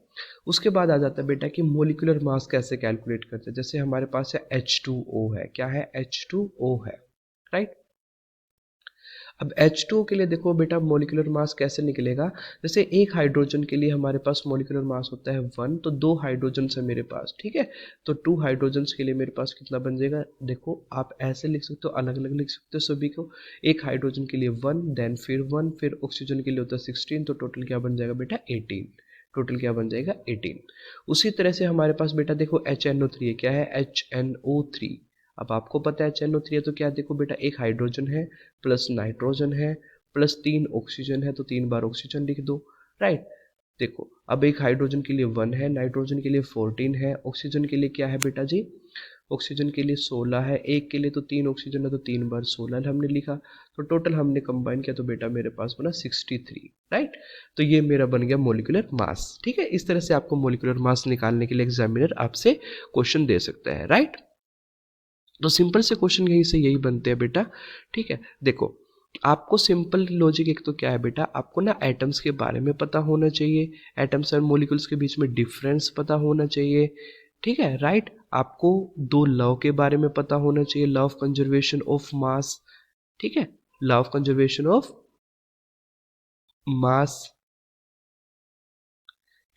उसके बाद आ जाता है बेटा कि मोलिकुलर मास कैसे कैलकुलेट करते हैं। जैसे हमारे पास है H2O है, क्या है H2O है, राइट। अब H2O के लिए देखो बेटा मोलिकुलर मास कैसे निकलेगा, जैसे एक हाइड्रोजन के लिए हमारे पास मोलिकुलर मास होता है 1, तो 2 हाइड्रोजन है मेरे पास। ठीक है, तो 2 हाइड्रोजन के लिए मेरे पास कितना बन जाएगा, देखो आप ऐसे लिख सकते हो, अलग अलग लिख सकते हो सभी को। एक हाइड्रोजन के लिए 1, देन फिर 1, फिर ऑक्सीजन के लिए होता है 16, तो टोटल क्या बन जाएगा बेटा 18। टोटल क्या बन जाएगा 18। उसी तरह से हमारे पास बेटा देखो HNO3 है, क्या है HNO3। अब आपको पता है HNO3 है तो क्या, देखो बेटा एक हाइड्रोजन है प्लस नाइट्रोजन है प्लस 3 ऑक्सीजन है, तो 3 बार ऑक्सीजन लिख दो, राइट। देखो अब एक हाइड्रोजन के लिए 1 है, नाइट्रोजन के लिए 14 है, ऑक्सीजन के लिए क्या है बेटा जी, ऑक्सीजन के लिए 16 है, एक के लिए तो 3 ऑक्सीजन है तो 3 बार 16 हमने लिखा, तो टोटल हमने कंबाइन किया तो बेटा मेरे पास बना 63, राइट। तो ये मेरा बन गया मोलिकुलर मास। ठीक है, इस तरह से आपको मोलिकुलर मास निकालने के लिए एग्जामिनर आपसे क्वेश्चन दे सकता है, राइट। तो सिंपल से क्वेश्चन यहीं से यही बनते हैं बेटा। ठीक है, देखो आपको सिंपल लॉजिक एक तो क्या है बेटा, आपको ना एटम्स के बारे में पता होना चाहिए, एटम्स और मॉलिक्यूल्स के बीच में डिफरेंस पता होना चाहिए। ठीक है, राइट। आपको 2 लॉ के बारे में पता होना चाहिए, लॉ ऑफ कंजर्वेशन ऑफ मास। ठीक है, लॉ ऑफ कंजर्वेशन ऑफ मास।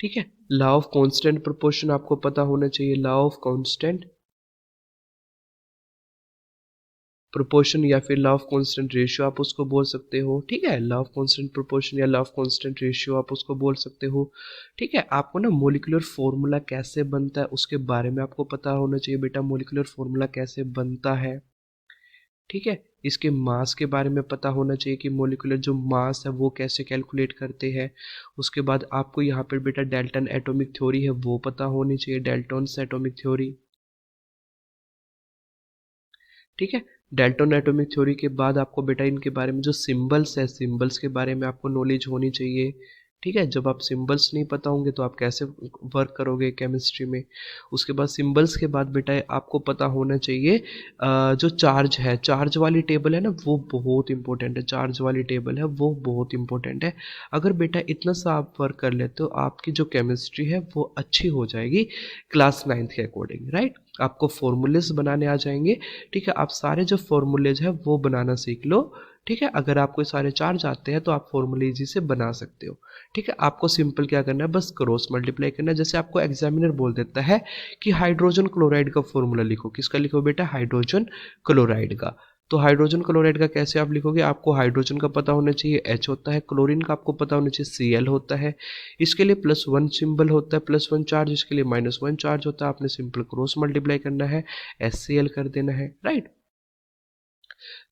ठीक है, लॉ ऑफ कांस्टेंट प्रोपोर्शन आपको पता होना चाहिए, लॉ ऑफ कांस्टेंट प्रोपोर्शन या फिर लॉ ऑफ कांस्टेंट रेशियो आप उसको बोल सकते हो। ठीक है, लॉ ऑफ कांस्टेंट प्रोपोर्शन या लॉ ऑफ कांस्टेंट रेशियो आप उसको बोल सकते हो। ठीक है, आपको ना मोलिकुलर फॉर्मूला कैसे बनता है उसके बारे में आपको पता होना चाहिए बेटा, मोलिकुलर फॉर्मूला कैसे बनता है। ठीक है, इसके मास के बारे में पता होना चाहिए कि मोलिकुलर जो मास है वो कैसे कैलकुलेट करते हैं। उसके बाद आपको यहाँ पर बेटा डाल्टन एटॉमिक थ्योरी है वो पता होनी चाहिए, डाल्टन्स एटॉमिक थ्योरी। ठीक है, डाल्टन एटॉमिक थ्योरी के बाद आपको बेटा इनके बारे में जो सिंबल्स है, सिंबल्स के बारे में आपको नॉलेज होनी चाहिए। ठीक है, जब आप सिंबल्स नहीं पता होंगे तो आप कैसे वर्क करोगे केमिस्ट्री में। उसके बाद सिंबल्स के बाद बेटा आपको पता होना चाहिए जो चार्ज है, चार्ज वाली टेबल है ना वो बहुत इंपॉर्टेंट है, चार्ज वाली टेबल है वो बहुत इंपॉर्टेंट है। अगर बेटा इतना सा आप वर्क कर लेते हो आपकी जो केमिस्ट्री है वो अच्छी हो जाएगी क्लास 9th के अकॉर्डिंग, राइट। आपको फॉर्मूलेस बनाने आ जाएंगे। ठीक है, आप सारे जो फॉर्मूलेज है वो बनाना सीख लो। ठीक है, अगर आपको सारे चार्ज आते हैं तो आप फॉर्मूले इजी से बना सकते हो। ठीक है, आपको सिंपल क्या करना है, बस क्रॉस मल्टीप्लाई करना है। जैसे आपको एग्जामिनर बोल देता है कि हाइड्रोजन क्लोराइड का फॉर्मूला लिखो, किसका लिखो बेटा हाइड्रोजन क्लोराइड का। तो हाइड्रोजन क्लोराइड का कैसे आप लिखोगे, आपको हाइड्रोजन का पता होना चाहिए H होता है, क्लोरीन का आपको पता होना चाहिए Cl होता है, इसके लिए +1 सिंबल होता है, +1 चार्ज, इसके लिए -1 चार्ज होता है। आपने सिंपल क्रॉस मल्टीप्लाई करना है, HCl कर देना है, राइट।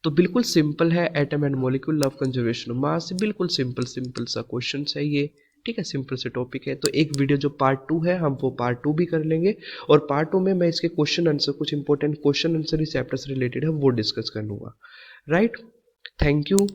तो बिल्कुल सिंपल है, atom and molecule love conservation of मास, बिल्कुल सिंपल सिंपल सा क्वेश्चन है ये। ठीक है, सिंपल से टॉपिक है। तो एक वीडियो जो पार्ट 2 है हम वो पार्ट 2 भी कर लेंगे, और पार्ट 2 में मैं इसके क्वेश्चन आंसर, कुछ इंपॉर्टेंट क्वेश्चन आंसर इस चैप्टर से रिलेटेड है वो डिस्कस कर लूँगा, राइट। Thank you.